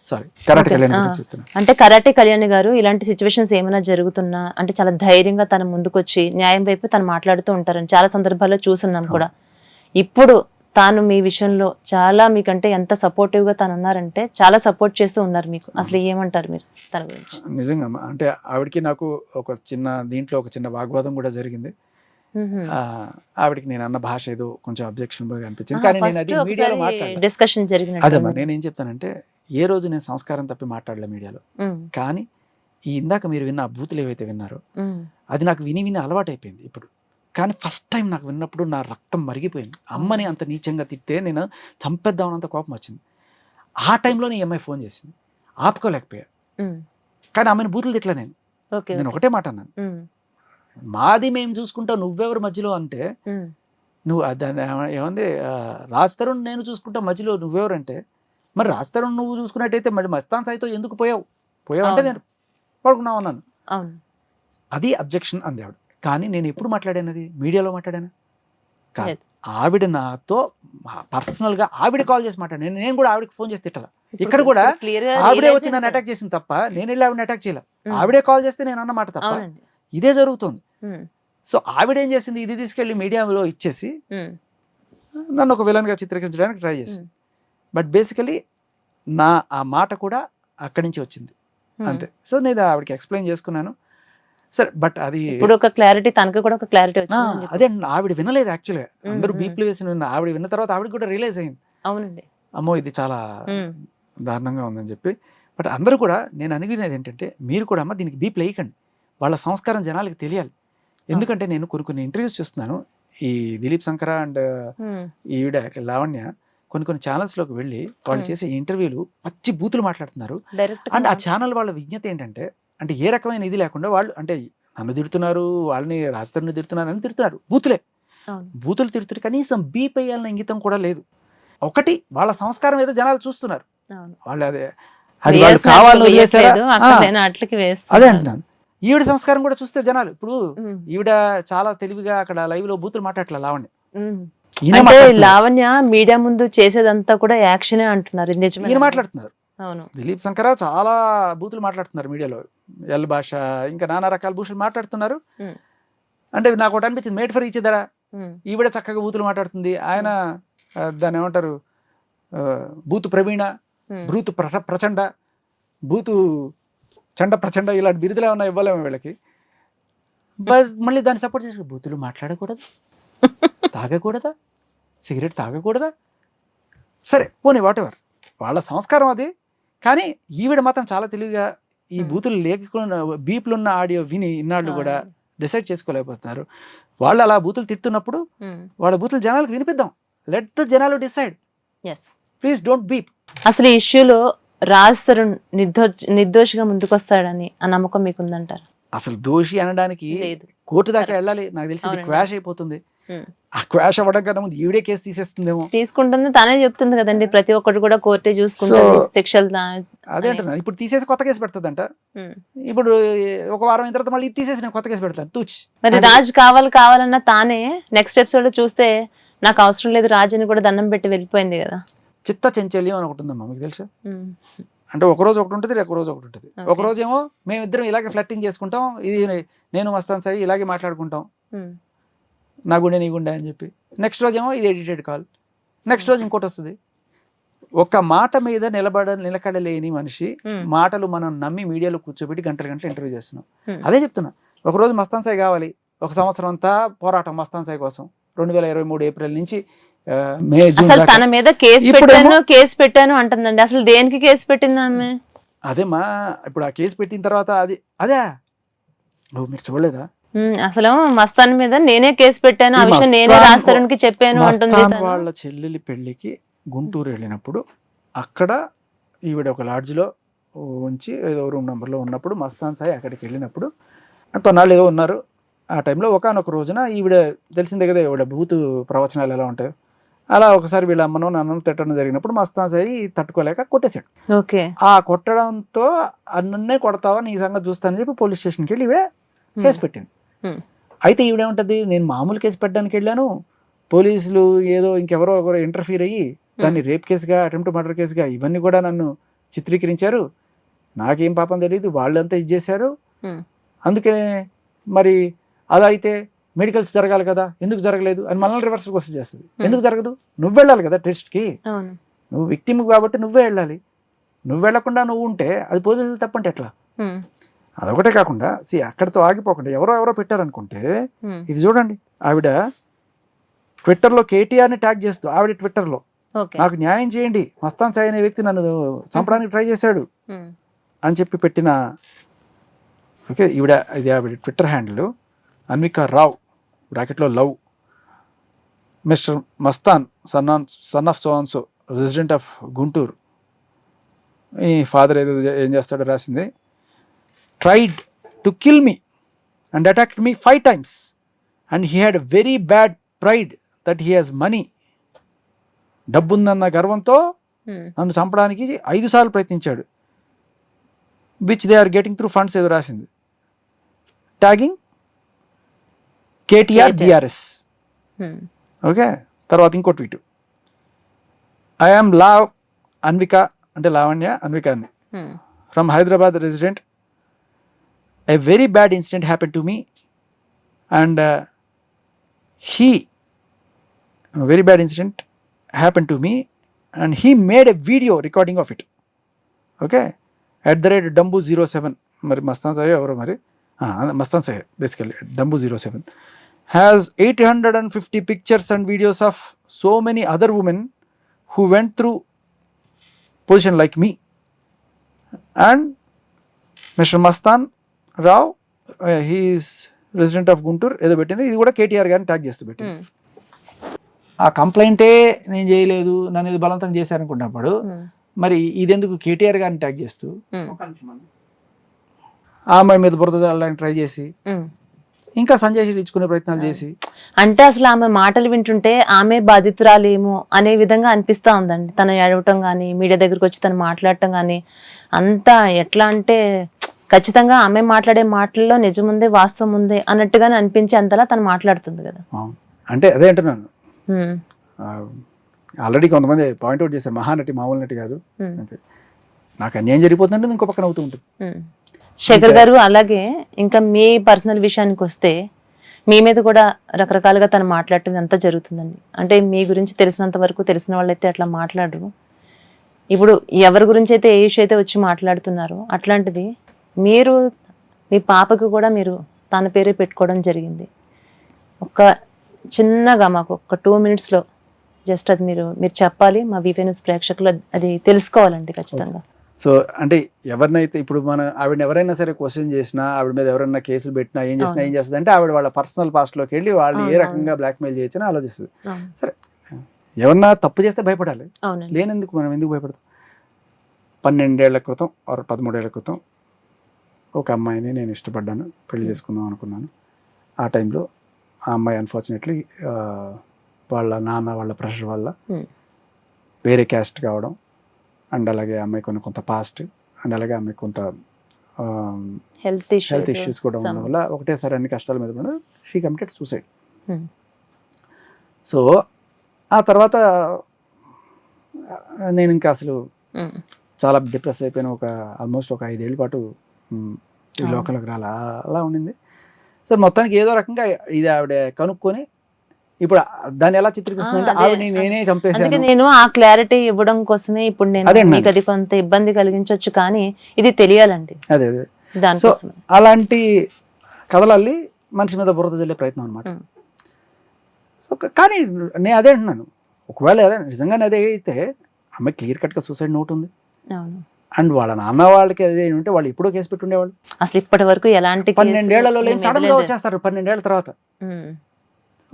సారీ, కరాటే కళ్యాణ్ గురించి చెప్తున్నా. అంటే కరాటే కళ్యాణ్ గారు ఇలాంటి సిచ్యువేషన్స్ ఏమైనా జరుగుతున్నా అంటే చాలా ధైర్యంగా తన ముందుకొచ్చి న్యాయం వైపు తను మాట్లాడుతూ ఉంటారని చాలా సందర్భాల్లో చూస్తున్నాం కూడా. ఇప్పుడు తాను మీ విషయంలో చాలా మీకంటే ఎంత సపోర్టివ్ గా తను ఉన్నారంటే చాలా సపోర్ట్ చేస్తూ ఉన్నారు మీకు. అసలు ఏమంటారు మీరు తన గురించి? నిజంగా అంటే ఆవిడకి నాకు ఒక చిన్న వాగ్వాదం కూడా జరిగింది. ఆవిడకి నేను అన్న భాష ఏదో కొంచెం అబ్జెక్షనబుల్ గా అనిపించింది. కానీ నేను అది మీడియాలో డిస్కషన్ జరిగినట్టు. అదేమ్మా, నేనేం చెప్తానంటే ఏ రోజు నేను సంస్కారం తప్పి మాట్లాడలే మీడియాలో. కానీ ఈ ఇందాక మీరు విన్న ఆ బూతులు ఏవైతే విన్నారో అది నాకు విని అలవాటు అయిపోయింది ఇప్పుడు. కానీ ఫస్ట్ టైం నాకు విన్నప్పుడు నా రక్తం మరిగిపోయింది. అమ్మని అంత నీచంగా తిట్టే నేను చంపేద్దామన్నంత కోపం వచ్చింది. ఆ టైంలోనే ఈ అమ్మాయి ఫోన్ చేసింది, ఆపుకోలేకపోయా. కానీ ఆమెను బూతులు తిట్లా నేను ఒకటే మాట అన్నాను, మాది మేము చూసుకుంటాం, నువ్వెవరు మధ్యలో అంటే నువ్వు దాన్ని ఏమంది, రాజ్ తరుణ్ నేను చూసుకుంటా, మధ్యలో నువ్వెవరు అంటే, మరి రాజ్ తరుణ్ నువ్వు చూసుకున్నట్టయితే మరి మస్తాన్ సాయితో ఎందుకు పోయావు అంటే నేను పడుకున్నావు అన్నాను. అది అబ్జెక్షన్ అంది ఆవిడ. కానీ నేను ఎప్పుడు మాట్లాడానది? మీడియాలో మాట్లాడాను కాదు. ఆవిడ నాతో పర్సనల్ గా ఆవిడ కాల్ చేసి మాట్లాడాను. నేను కూడా ఆవిడకి ఫోన్ చేసి తిట్టాల. ఇక్కడ కూడా ఆవిడే వచ్చి నన్ను అటాక్ చేసింది తప్ప నేను వెళ్ళి ఆవిడని అటాక్ చేయలే. ఆవిడే కాల్ చేస్తే నేను అన్నమాట తప్ప ఇదే జరుగుతుంది. సో ఆవిడ ఏం చేసింది, ఇది తీసుకెళ్లి మీడియాలో ఇచ్చేసి నన్ను ఒక విలన్ గా చిత్రీకరించడానికి ట్రై చేసింది. బట్ బేసికలీ ఆ మాట కూడా అక్కడి నుంచి వచ్చింది అంతే. సో నేను ఆవిడకి ఎక్స్ప్లెయిన్ చేసుకున్నాను. సరే, బట్ అది ఇప్పుడు ఒక క్లారిటీ, తనకు కూడా ఒక క్లారిటీ వచ్చింది. అదే ఆవిడ వినలేదు యాక్చువల్గా. అందరూ బీప్లు వేసి ఆవిడ విన్న తర్వాత ఆవిడ కూడా రియలైజ్ అయింది, అవునండి అమ్మో ఇది చాలా దారుణంగా ఉందని చెప్పి. బట్ అందరూ కూడా నేను అనుకునేది ఏంటంటే, మీరు కూడా అమ్మ దీనికి బీప్లు వేయకండి, వాళ్ళ సంస్కారం జనాలకి తెలియాలి. ఎందుకంటే నేను కొన్ని ఇంటర్వ్యూస్ చూస్తున్నాను, ఈ దిలీప్ శంకర అండ్ ఈవిడ లావణ్య కొన్ని ఛానల్స్లోకి వెళ్ళి వాళ్ళు చేసే ఇంటర్వ్యూలు పచ్చి బూతులు మాట్లాడుతున్నారు. అండ్ ఆ ఛానల్ వాళ్ళ విజ్ఞత ఏంటంటే, అంటే ఏ రకమైన ఇది లేకుండా వాళ్ళు అంటే నన్ను తిడుతున్నారు, వాళ్ళని రాజధాని తిడుతున్నారు అని తిడుతున్నారు, బూతులు తిడుతున్నారు, కనీసం బీప్ వేయాలన్న ఇంగితం కూడా లేదు. ఒకటి వాళ్ళ సంస్కారం ఏదో జనాలు చూస్తున్నారు, వాళ్ళు అదే అది వాళ్ళు కావాలని వదిలేసారా అదే అంటున్నాను. ఈవిడ సంస్కారం కూడా చూస్తే జనాలు, ఇప్పుడు ఈవిడ చాలా తెలివిగా అక్కడ లైవ్ లో బూతులు మాట్లాడలే లావణ్య. లావణ్య మీడియా ముందు చేసేదంతా కూడా యాక్షనే అంటున్నారు, ఈయన మాట్లాడుతున్నారు. అవును, దిలీప్ శంకర చాలా బూతులు మాట్లాడుతున్నారు మీడియాలో, ఎల్ భాష ఇంకా నానా రకాల భూషలు మాట్లాడుతున్నారు. అంటే నాకు ఒకటి అనిపించింది, మేడ్ ఫర్ ఈచ్ అదర్. ఈవిడ చక్కగా బూతులు మాట్లాడుతుంది, ఆయన దాన్ని ఏమంటారు బూతు ప్రవీణ, బ్రూతు ప్రచండ, బూతు చండ ప్రచండ, ఇలాంటి బిరుదులు ఏమన్నా ఇవ్వలేము వీళ్ళకి. బట్ మళ్ళీ దాన్ని సపోర్ట్ చేసి బూతులు మాట్లాడకూడదు, తాగకూడదా, సిగరెట్ తాగకూడదా, సరే పోనీ వాట్ ఎవర్, వాళ్ళ సంస్కారం అది. కానీ ఈవిడ మాత్రం చాలా తెలివిగా ఈ బూతులు లేకుండా బీప్లున్న ఆడియో విని ఇన్నాళ్ళు కూడా డిసైడ్ చేసుకోలేకపోతున్నారు. వాళ్ళు అలా బూతులు తిడుతున్నప్పుడు వాళ్ళ బూతులు జనాలకు వినిపిద్దాం, లెట్ ద జనాలు డిసైడ్, ప్లీజ్ డోంట్ బీప్. అసలు ఈ ఇష్యూలో రాజ్ తరుణ్ నిర్దోషిగా ముందుకొస్తాడని ఆ నమ్మకం మీకుందంటారు? అసలు దోషి అనడానికి కోర్టు దాకా వెళ్ళాలి, నాకు తెలిసి క్వాష్ అయిపోతుంది. ఆ క్వాష్ అవ్వడం కన్నా ముందు ఈవిడే కేసు తీసేస్తుందేమో. తీసుకుంటుంది, తనే చెప్తుంది కదండి, ప్రతి ఒక్కటి కూడా కోర్టే చూసుకుంటుంది శిక్షలు. అదే అంటున్నాను, ఇప్పుడు తీసేసి కొత్త కేసు పెడుతుందంట. ఇప్పుడు ఒక వారం అయిన తర్వాత మళ్ళీ తీసేసి నేను కొత్త కేసు పెడతాను తూచి. మరి రాజ్ కావాలన్నా తానే నెక్స్ట్ ఎపిసోడ్ లో చూస్తే నాకు అవసరం లేదు రాజ్ అని కూడా దండం పెట్టి వెళ్ళిపోయింది కదా. చిత్త చెంచల్యం అని ఒకటి ఉందమ్మా, మీకు తెలుసా? అంటే ఒక రోజు ఒకటి ఉంటుంది, ఒక రోజు ఒకటి ఉంటుంది. ఒక రోజు ఏమో మేమిద్దరం ఇలాగే ఫ్లర్టింగ్ చేసుకుంటాం, ఇది నేను మస్తాన్ సాయి ఇలాగే మాట్లాడుకుంటాం, నా గుండె నీ గుండె అని చెప్పి. నెక్స్ట్ రోజు ఏమో ఇది ఎడిటెడ్ కాల్, నెక్స్ట్ రోజు ఇంకోటి వస్తుంది. ఒక మాట మీద నిలకడలేని మనిషి మాటలు మనం నమ్మి మీడియాలో కూర్చోబెట్టి గంటల ఇంటర్వ్యూ చేస్తున్నాం. అదే చెప్తున్నా, ఒక రోజు మస్తాన్ సాయి కావాలి, ఒక సంవత్సరం అంతా పోరాటం మస్తాన్ సాయి కోసం. 2023 ఏప్రిల్ నుంచి మే జూన్ అసలు తన మీద కేసు పెట్టాను అంటుందండి. అసలు దేనికి కేసు పెట్టింది ఆమె? అదేమ్మా, ఇప్పుడు ఆ కేసు పెట్టిన తర్వాత అదే మీరు చూడలేదా? అసలు మస్తాన్ మీద నేనే కేసు పెట్టాను, ఆ విషయం నేనే రాజ్ తరుణ్కి చెప్పాను అంటుంది. వాళ్ళ చెల్లెలి పెళ్లికి గుంటూరు వెళ్ళినప్పుడు అక్కడ ఈవిడ ఒక లాడ్జ్లో ఉంచి ఏదో రూమ్ నెంబర్లో ఉన్నప్పుడు మస్తాన్ సాయి అక్కడికి వెళ్ళినప్పుడు కొన్నాళ్ళు ఏదో ఉన్నారు. ఆ టైంలో ఒకానొక రోజున ఈవిడ తెలిసిందే కదా ఈవిడ భూతు ప్రవచనాలు ఎలా ఉంటాయో, అలా ఒకసారి వీళ్ళ అమ్మను నాన్నను తిట్టడం జరిగినప్పుడు మస్తాన్ సాయి తట్టుకోలేక కొట్టేశాడు. ఓకే. ఆ కొట్టడంతో నన్నే కొడతావా నీ సంగతి చూస్తానని చెప్పి పోలీస్ స్టేషన్కి వెళ్ళి ఈవిడ కేసు పెట్టింది. అయితే ఈవిడేమంటది, నేను మామూలు కేసు పెట్టడానికి వెళ్ళాను, పోలీసులు ఏదో ఇంకెవరో ఒకరు ఇంటర్ఫీర్ అయ్యి దాన్ని రేప్ కేసుగా అటెంప్ట్ మర్డర్ కేసుగా ఇవన్నీ కూడా నన్ను చిత్రీకరించారు, నాకేం పాపం తెలియదు, వాళ్ళంతా ఇది చేశారు, అందుకే మరి అలా అయితే మెడికల్స్ జరగాలి కదా, ఎందుకు జరగలేదు అని మనల్ని రివర్స్ క్వశ్చన్ చేస్తుంది. ఎందుకు జరగదు, నువ్వు వెళ్ళాలి కదా టెస్ట్కి, నువ్వు విక్టిమ్ కాబట్టి నువ్వే వెళ్ళాలి, నువ్వు వెళ్లకుండా నువ్వు ఉంటే అది పోలీసులు తప్పంటే ఎట్లా? అదొకటే కాకుండా అక్కడితో ఆగిపోకుండా ఎవరో పెట్టారనుకుంటే ఇది చూడండి, ఆవిడ ట్విట్టర్లో కేటీఆర్ని ట్యాగ్ చేస్తూ ఆవిడ ట్విట్టర్లో నాకు న్యాయం చేయండి, మస్తాన్ సాయి అనే వ్యక్తి నన్ను చంపడానికి ట్రై చేశాడు అని చెప్పి పెట్టిన, ఓకే ఇది ఆవిడ ట్విట్టర్ హ్యాండిల్ అన్వికా రావ్ బ్రాకెట్లో love mister Mastan son of so resident of Guntur, ఈ ఫాదర్ ఏం చేస్తాడో రాసింది. Tried to kill me and attacked me 5 times and he had very bad pride that he has money. డబ్బుందన్న గర్వంతో నన్ను చంపడానికి 5 సార్లు ప్రయత్నించాడు. Which they are getting through funds ఏదో రాసింది. ట్యాగింగ్ కేటీఆర్ బిఆర్ఎస్. ఓకే, తర్వాత ఇంకో tweet, I am Lav Anvika అంటే లావణ్య అన్వికాని from Hyderabad resident. A very bad incident happened to me and he made a video recording of it. Okay, @Dambu07 మరి మస్తాన్ సాయి ఎవరో మరి Mastan Sai basically Dambu07 has 850 pictures and videos of so many other women who went through position like me and Mr. Mastan Rao he's resident of Guntur ఏదో పెట్టింది. ఇది కూడా కేటీఆర్ గారిని tag చేస్తూ పెట్టింది. ఆ కంప్లైంటే నేను చేయలేదు, నన్ను ఇది బలవంతం చేశారనుకున్నప్పుడు మరి ఇదెందుకు కేటీఆర్ గారిని ట్యాగ్ చేస్తూ ఆ అమ్మాయి మీద బురద చల్లడానికి ట్రై చేసి ఇంకా సంజయ్ ఇచ్చుకునే ప్రయత్నాలు చేసి, అంటే అసలు ఆమె మాటలు వింటుంటే ఆమె బాధితురాలేమో అనే విధంగా అనిపిస్తా ఉందండి. తను ఏడవటం కానీ మీడియా దగ్గరికి వచ్చి తను మాట్లాడటం కానీ అంతా ఎట్లా అంటే ఖచ్చితంగా ఆమె మాట్లాడే మాటల్లో నిజం ఉంది వాస్తవం ఉంది అన్నట్టుగానే అనిపించి అంతలా తను మాట్లాడుతుంది కదా. అంటే అదే అంటున్నాను, ఆల్రెడీ కొంతమంది పాయింట్అవుట్ చేశారు, మహానటి మామూలు నటి కాదు, నాకు అన్యాయం జరిగిపోతుందంటే ఇంకో పక్కన అవుతూ ఉంటుంది. శేఖర్ గారు, అలాగే ఇంకా మీ పర్సనల్ విషయానికి వస్తే మీ మీద కూడా రకరకాలుగా తను మాట్లాడటం అంతా జరుగుతుందండి. అంటే మీ గురించి తెలిసినంత వరకు తెలిసిన వాళ్ళైతే అట్లా మాట్లాడరు. ఇప్పుడు ఎవరి గురించి అయితే ఏ ఇష్యూ అయితే వచ్చి మాట్లాడుతున్నారో అట్లాంటిది మీరు మీ పాపకు కూడా మీరు తన పేరే పెట్టుకోవడం జరిగింది. ఒక చిన్నగా మాకు ఒక 2 minutesలో జస్ట్ అది మీరు చెప్పాలి, మా వీవీ న్యూస్ ప్రేక్షకులు అది తెలుసుకోవాలండి ఖచ్చితంగా. సో అంటే ఎవరినైతే ఇప్పుడు మనం ఆవిడని ఎవరైనా సరే క్వశ్చన్ చేసినా, ఆవిడ మీద ఎవరైనా కేసులు పెట్టినా ఏం చేస్తుంది అంటే ఆవిడ వాళ్ళ పర్సనల్ పాస్ట్లోకి వెళ్ళి వాళ్ళు ఏ రకంగా బ్లాక్మెయిల్ చేయొచ్చని ఆలోచిస్తుంది. సరే, ఎవరన్నా తప్పు చేస్తే భయపడాలి, లేనందుకు మనం ఎందుకు భయపడతాం? 12 ఏళ్ల క్రితం 13 ఏళ్ల క్రితం ఒక అమ్మాయిని నేను ఇష్టపడ్డాను, పెళ్లి చేసుకుందాం అనుకున్నాను. ఆ టైంలో ఆ అమ్మాయి అన్ఫార్చునేట్లీ వాళ్ళ నాన్న వాళ్ళ ప్రెషర్ వల్ల వేరే క్యాస్ట్ కావడం, అండ్ అలాగే అమ్మాయి కొంత పాస్ట్, అండ్ అలాగే అమ్మాయి కొంత హెల్త్ ఇష్యూస్ కూడా ఉండడం వల్ల ఒకటేసారి అన్ని కష్టాల మీద కూడా షీ కమిటెడ్ సూసైడ్. సో ఆ తర్వాత నేను ఇంకా అసలు చాలా డిప్రెస్ అయిపోయిన, ఆల్మోస్ట్ ఒక 5 ఏళ్ళ పాటు ఈ లోకల్కి రాలా అలా ఉండింది. సో మొత్తానికి ఏదో రకంగా ఇది ఆవిడ కనుక్కొని ఇప్పుడు దాన్ని ఎలా చిత్రీకరిస్తుంది అంటే ఆవిడ నేనే చంపేసాను. నేను ఆ క్లారిటీ ఇవ్వడం కోసమే ఇప్పుడు నేను మీకు అది కొంత ఇబ్బంది కలిగించవచ్చు, కానీ ఇది తెలియాలండి. అదే దానికోసం అలాంటి కథలల్లి మనిషి మీద బురద జల్లే ప్రయత్నం అనమాట. సో కానీ నేను అదే అంటున్నాను, ఒకవేళ నిజంగానే అదే అయితే అమ్మాయి క్లియర్ కట్గా సూసైడ్ నోట్ ఉంది. అండ్ వాళ్ళ నాన్న వాళ్ళకి అదే ఉంటే వాళ్ళు ఎప్పుడో కేసు పెట్టుండేవాళ్ళు. అసలు ఇప్పటి వరకు ఎలాంటి 12 ఏళ్లలో లేని సడన్ గా వచ్చేస్తారు 12 ఏళ్ల తర్వాత.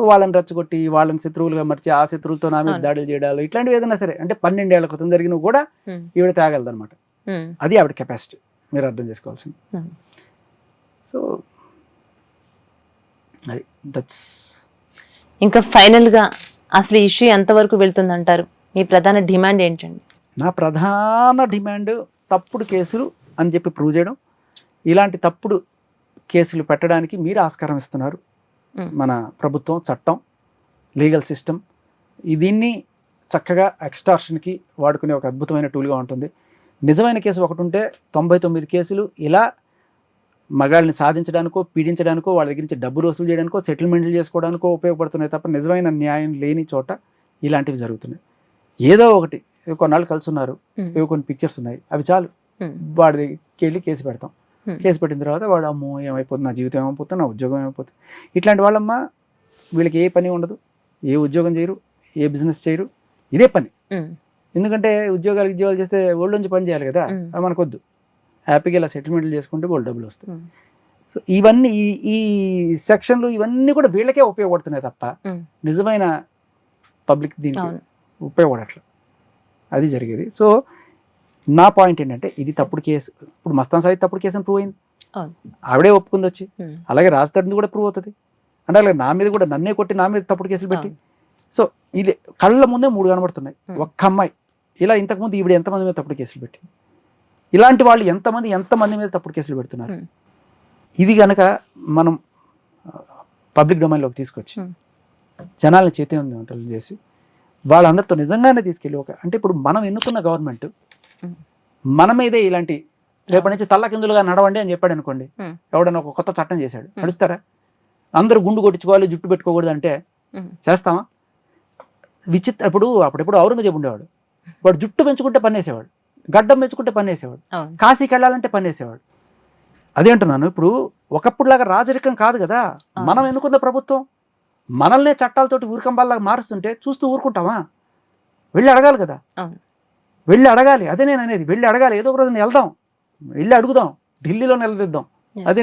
వాళ్ళని రెచ్చగొట్టి వాళ్ళని శత్రువులుగా మర్చి ఆ శత్రువులతో నా మీద అవును. దాడులు చేయడాలు ఇట్లాంటివి ఏదైనా సరే అంటే 12 ఏళ్ల క్రితం జరిగినవి కూడా ఉమ్, ఈవిడ తేగలదు అనమాట. ఉమ్, అది ఆవిడ కెపాసిటీ, మీరు అర్థం చేసుకోవాల్సింది. ఉమ్. సో అది దట్స్ ఇంకా ఫైనల్ గా అసలు ఈ ఇష్యూ ఎంతవరకు వెళ్తుందంటారు? మీ ప్రధాన డిమాండ్ ఏంటండి? నా ప్రధాన డిమాండ్ తప్పుడు కేసులు అని చెప్పి ప్రూవ్ చేయడం. ఇలాంటి తప్పుడు కేసులు పెట్టడానికి మీరు ఆస్కారం ఇస్తున్నారు. ఉమ్, మన ప్రభుత్వం, చట్టం, లీగల్ సిస్టమ్ దీన్ని చక్కగా ఎక్స్టార్షన్కి వాడుకునే ఒక అద్భుతమైన టూల్గా ఉంటుంది. నిజమైన కేసు ఒకటి ఉంటే 99 కేసులు ఇలా మగాళ్ళని సాధించడానికో, పీడించడానికో, వాళ్ళ దగ్గర నుంచి డబ్బులు వసూలు చేయడానికో, సెటిల్మెంట్లు చేసుకోవడానికో ఉపయోగపడుతున్నాయి తప్ప నిజమైన న్యాయం లేని చోట ఇలాంటివి జరుగుతున్నాయి. ఏదో ఒకటి కొన్నాళ్ళు కలిసి ఉన్నారు, ఉమ్, ఏవో కొన్ని పిక్చర్స్ ఉన్నాయి, అవి చాలు ఉమ్, వాడి దగ్గరికి వెళ్ళి కేసు పెడతాం. Hmm. కేసు పెట్టిన తర్వాత వాడు అమ్మో ఏమైపోతుంది, నా జీవితం ఏమైపోతుంది, నా ఉద్యోగం ఏమైపోతుంది. ఇట్లాంటి వాళ్ళమ్మ వీళ్ళకి ఏ పని ఉండదు, ఏ ఉద్యోగం చేయరు, ఏ బిజినెస్ చేయరు, ఇదే పని. ఉమ్, ఎందుకంటే ఉద్యోగాలు చేస్తే ఒళ్ళు నుంచి పని చేయాలి కదా, Hmm. అది మనకొద్దు. హ్యాపీగా ఇలా సెటిల్మెంట్లు చేసుకుంటే వాళ్ళు డబ్బులు వస్తాయి. ఉమ్, సో ఇవన్నీ ఈ సెక్షన్లు ఇవన్నీ కూడా వీళ్ళకే ఉపయోగపడుతున్నాయి తప్ప ఉమ్. నిజమైన పబ్లిక్ దీనికి అవును. ఉపయోగపడట్లేదు. అది జరిగేది. సో నా పాయింట్ ఏంటంటే ఇది తప్పుడు కేసు. ఇప్పుడు మస్తాన్ సాయి తప్పుడు కేసు అని ప్రూవ్ అయింది, అవును. ఆవిడే ఒప్పుకుంది వచ్చి. ఉమ్, అలాగే రాజధాని కూడా ప్రూవ్ అవుతుంది. అంటే అలాగే నా మీద కూడా నన్నే కొట్టి నా మీద తప్పుడు కేసులు పెట్టి. సో ఇది కళ్ళ ముందే 3 కనబడుతున్నాయి. ఒక్క అమ్మాయి ఇలా ఇంతకుముందు ఈవిడ ఎంతమంది మీద తప్పుడు కేసులు పెట్టి, ఇలాంటి వాళ్ళు ఎంతమంది మీద తప్పుడు కేసులు పెడుతున్నారు. Hmm. ఇది కనుక మనం పబ్లిక్ డొమైన్లోకి తీసుకొచ్చి Hmm. జనాలను చైతన్యవంతులు చేసి వాళ్ళందరితో నిజంగానే తీసుకెళ్ళి అంటే ఇప్పుడు మనం ఎన్నుకున్న గవర్నమెంట్ Hmm. మన మీదే ఇలాంటి రేపటి నుంచి తల్లకిందులుగా నడవండి అని చెప్పాడు అనుకోండి, Hmm. ఎవడన్నా ఒక కొత్త చట్టం చేశాడు, నడుస్తారా? అందరూ గుండు కొట్టించుకోవాలి, జుట్టు పెట్టుకోకూడదు అంటే ఉమ్, చేస్తామా? అప్పుడెప్పుడు ఔరంగజేబు ఉండేవాడు, వాడు జుట్టు పెంచుకుంటే పన్నేసేవాడు, గడ్డం పెంచుకుంటే పన్నేసేవాడు, అవును. కాశీకి వెళ్ళాలంటే పన్నేసేవాడు. అదే అంటున్నాను, ఇప్పుడు ఒకప్పుడులాగా రాజరికం కాదు కదా. మనం ఎన్నుకున్న ప్రభుత్వం మనల్నే చట్టాలతోటి ఊరికంబాల్లాగా మారుస్తుంటే చూస్తూ ఊరుకుంటామా? వెళ్ళి అడగాలి కదా, అవును. వెళ్ళి అడగాలి. అదే నేను అనేది, వెళ్ళి అడగాలి. ఏదో ఒక రోజు వెళ్దాం, వెళ్ళి అడుగుదాం, ఢిల్లీలో నిలదీద్దాం. Yes. అదే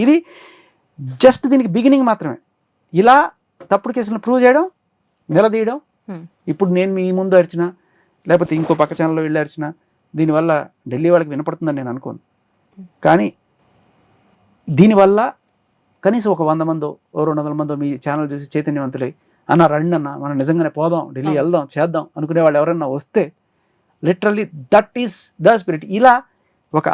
ఇది జస్ట్ దీనికి బిగినింగ్ మాత్రమే. ఇలా తప్పుడు కేసులను ప్రూవ్ చేయడం, నిలదీయడం. Hmm. ఇప్పుడు నేను మీ ముందు అరిచినా లేకపోతే ఇంకో పక్క ఛానల్లో వెళ్ళి అరిచినా దీనివల్ల ఢిల్లీ వాళ్ళకి వినపడుతుందని నేను అనుకోను. కానీ దీనివల్ల కనీసం ఒక 100 మందో 200 మందో మీ ఛానల్ చూసి చైతన్యవంతులై అన్న రండి అన్న మనం నిజంగానే పోదాం, ఢిల్లీ వెళ్దాం, చేద్దాం అనుకునే వాళ్ళు ఎవరన్నా వస్తే literally that is the spirit. ఇలా ఒక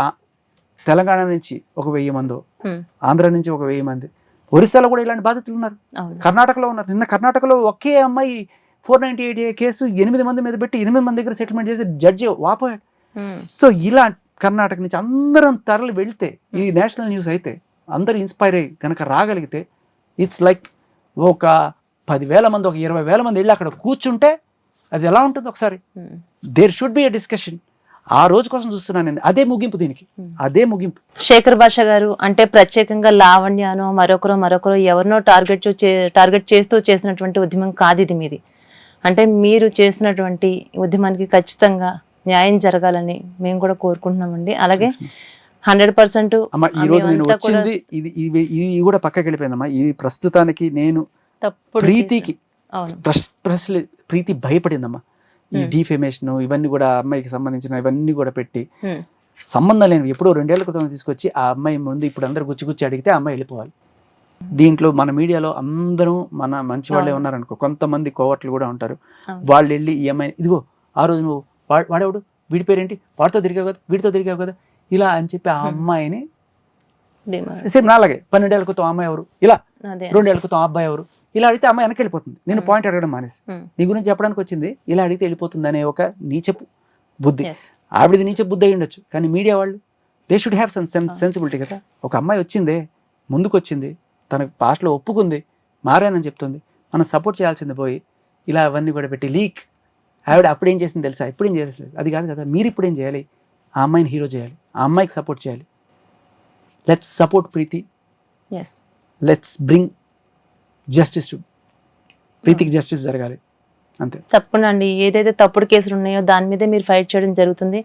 తెలంగాణ నుంచి ఒక 1000 మందో, Hmm. ఆంధ్ర నుంచి ఒక 1000 మంది, ఒరిస్సాలో కూడా ఇలాంటి బాధితులు ఉన్నారు, అవును. కర్ణాటకలో ఉన్నారు. నిన్న కర్ణాటకలో ఒకే అమ్మాయి 498 కేసు 8 మంది మీద పెట్టి 8 మంది దగ్గర సెటిల్మెంట్ చేసి జడ్జి వాపోయాడు. ఉమ్, సో ఇలా కర్ణాటక నుంచి అందరం తరలి వెళ్తే ఇది నేషనల్ న్యూస్ అయితే అందరు ఇన్స్పైర్ అయ్యి కనుక రాగలిగితే ఇట్స్ లైక్ ఒక 10,000 మంది, ఒక 20,000 మంది వెళ్ళి అక్కడ కూర్చుంటే అది ఎలా ఉంటుంది ఒకసారి. Um, there should be a discussion. ఆ రోజు కోసం చూస్తున్నాను నేను. అదే ముగింపు దీనికి, అదే ముగింపు. శేఖర్ భాష గారు అంటే ప్రత్యేకంగా లావణ్యనో మరొకరు ఎవరినో టార్గెట్ చేస్తూ చేసినటువంటి ఉద్యమం కాదు ఇది మీది. అంటే మీరు చేసినటువంటి ఉద్యమానికి ఖచ్చితంగా న్యాయం జరగాలని మేము కూడా కోరుకుంటున్నామండి. అలాగే 100% అమ్మా ఈ రోజు నేను వచ్చింది ఇది కూడా పక్కకి వెళ్ళిపోయిందమ్మా. ఈ ప్రస్తుతానికి నేను తప్పుడు ప్రీతికి అవును. ప్రీతి భయపడిందమ్మా. ఈ డిఫెమేషన్ ఇవన్నీ కూడా అమ్మాయికి సంబంధించిన ఇవన్నీ కూడా పెట్టి ఉమ్, సంబంధం లేని ఎప్పుడో 2 ఏళ్ల క్రితం తీసుకొచ్చి ఆ అమ్మాయి ముందు ఇప్పుడు అందరు గుచ్చి అడిగితే ఆ అమ్మాయి వెళ్ళిపోవాలి. దీంట్లో మన మీడియాలో అందరూ మన మంచి వాళ్ళే ఉన్నారనుకో, కొంతమంది కోవర్ట్లు కూడా ఉంటారు. వాళ్ళు వెళ్ళి ఈ అమ్మాయి ఇదిగో ఆ రోజు నువ్వు వాడేవాడు, వీడి పేరేంటి, వాడితో తిరిగావు కదా, వీడితో తిరిగావు కదా, ఇలా అని చెప్పి ఆ అమ్మాయిని సేమ్ నాలాగే 12 ఏళ్ల క్రితం అమ్మాయి ఎవరు, ఇలా 2 ఏళ్ల క్రితం అబ్బాయి ఎవరు, ఇలా అడిగితే అమ్మాయి వెనక్కి వెళ్ళిపోతుంది. నేను పాయింట్ అడగడం మానేసి నీ గురించి చెప్పడానికి వచ్చింది, ఇలా అడిగితే వెళ్ళిపోతుంది అనే ఒక నీచపు బుద్ధి. ఆవిడది నీచపు బుద్ధి అయి ఉండొచ్చు, కానీ మీడియా వాళ్ళు they should have some sensibility కదా. ఒక అమ్మాయి వచ్చిందే, ముందుకు వచ్చింది, తనకు పాస్ట్లో ఒప్పుకుంది, మారానని చెప్తుంది, మనం సపోర్ట్ చేయాల్సింది పోయి ఇలా అవన్నీ కూడా పెట్టి లీక్. ఆవిడ అప్పుడేం చేసింది తెలుసా, ఇప్పుడేం చేయలేదు, అది కాదు కదా. మీరు ఇప్పుడేం చేయాలి, ఆ అమ్మాయిని హీరో చేయాలి, ఆ అమ్మాయికి సపోర్ట్ చేయాలి. Let's support Preethi, let's bring justice to ప్రీతికి, జస్టిస్ జరగాలి అంతే. తప్పకుండా అండి. ఏదైతే తప్పుడు కేసులు ఉన్నాయో దాని మీదే మీరు ఫైట్ చేయడం జరుగుతుంది.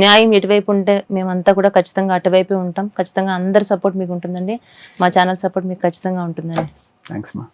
న్యాయం ఎటువైపు ఉంటే మేమంతా కూడా ఖచ్చితంగా అటువైపే ఉంటాం. ఖచ్చితంగా అందరి సపోర్ట్ మీకు ఉంటుందండి, మా ఛానల్ సపోర్ట్ మీకు ఖచ్చితంగా ఉంటుందండి. థ్యాంక్స్ మా.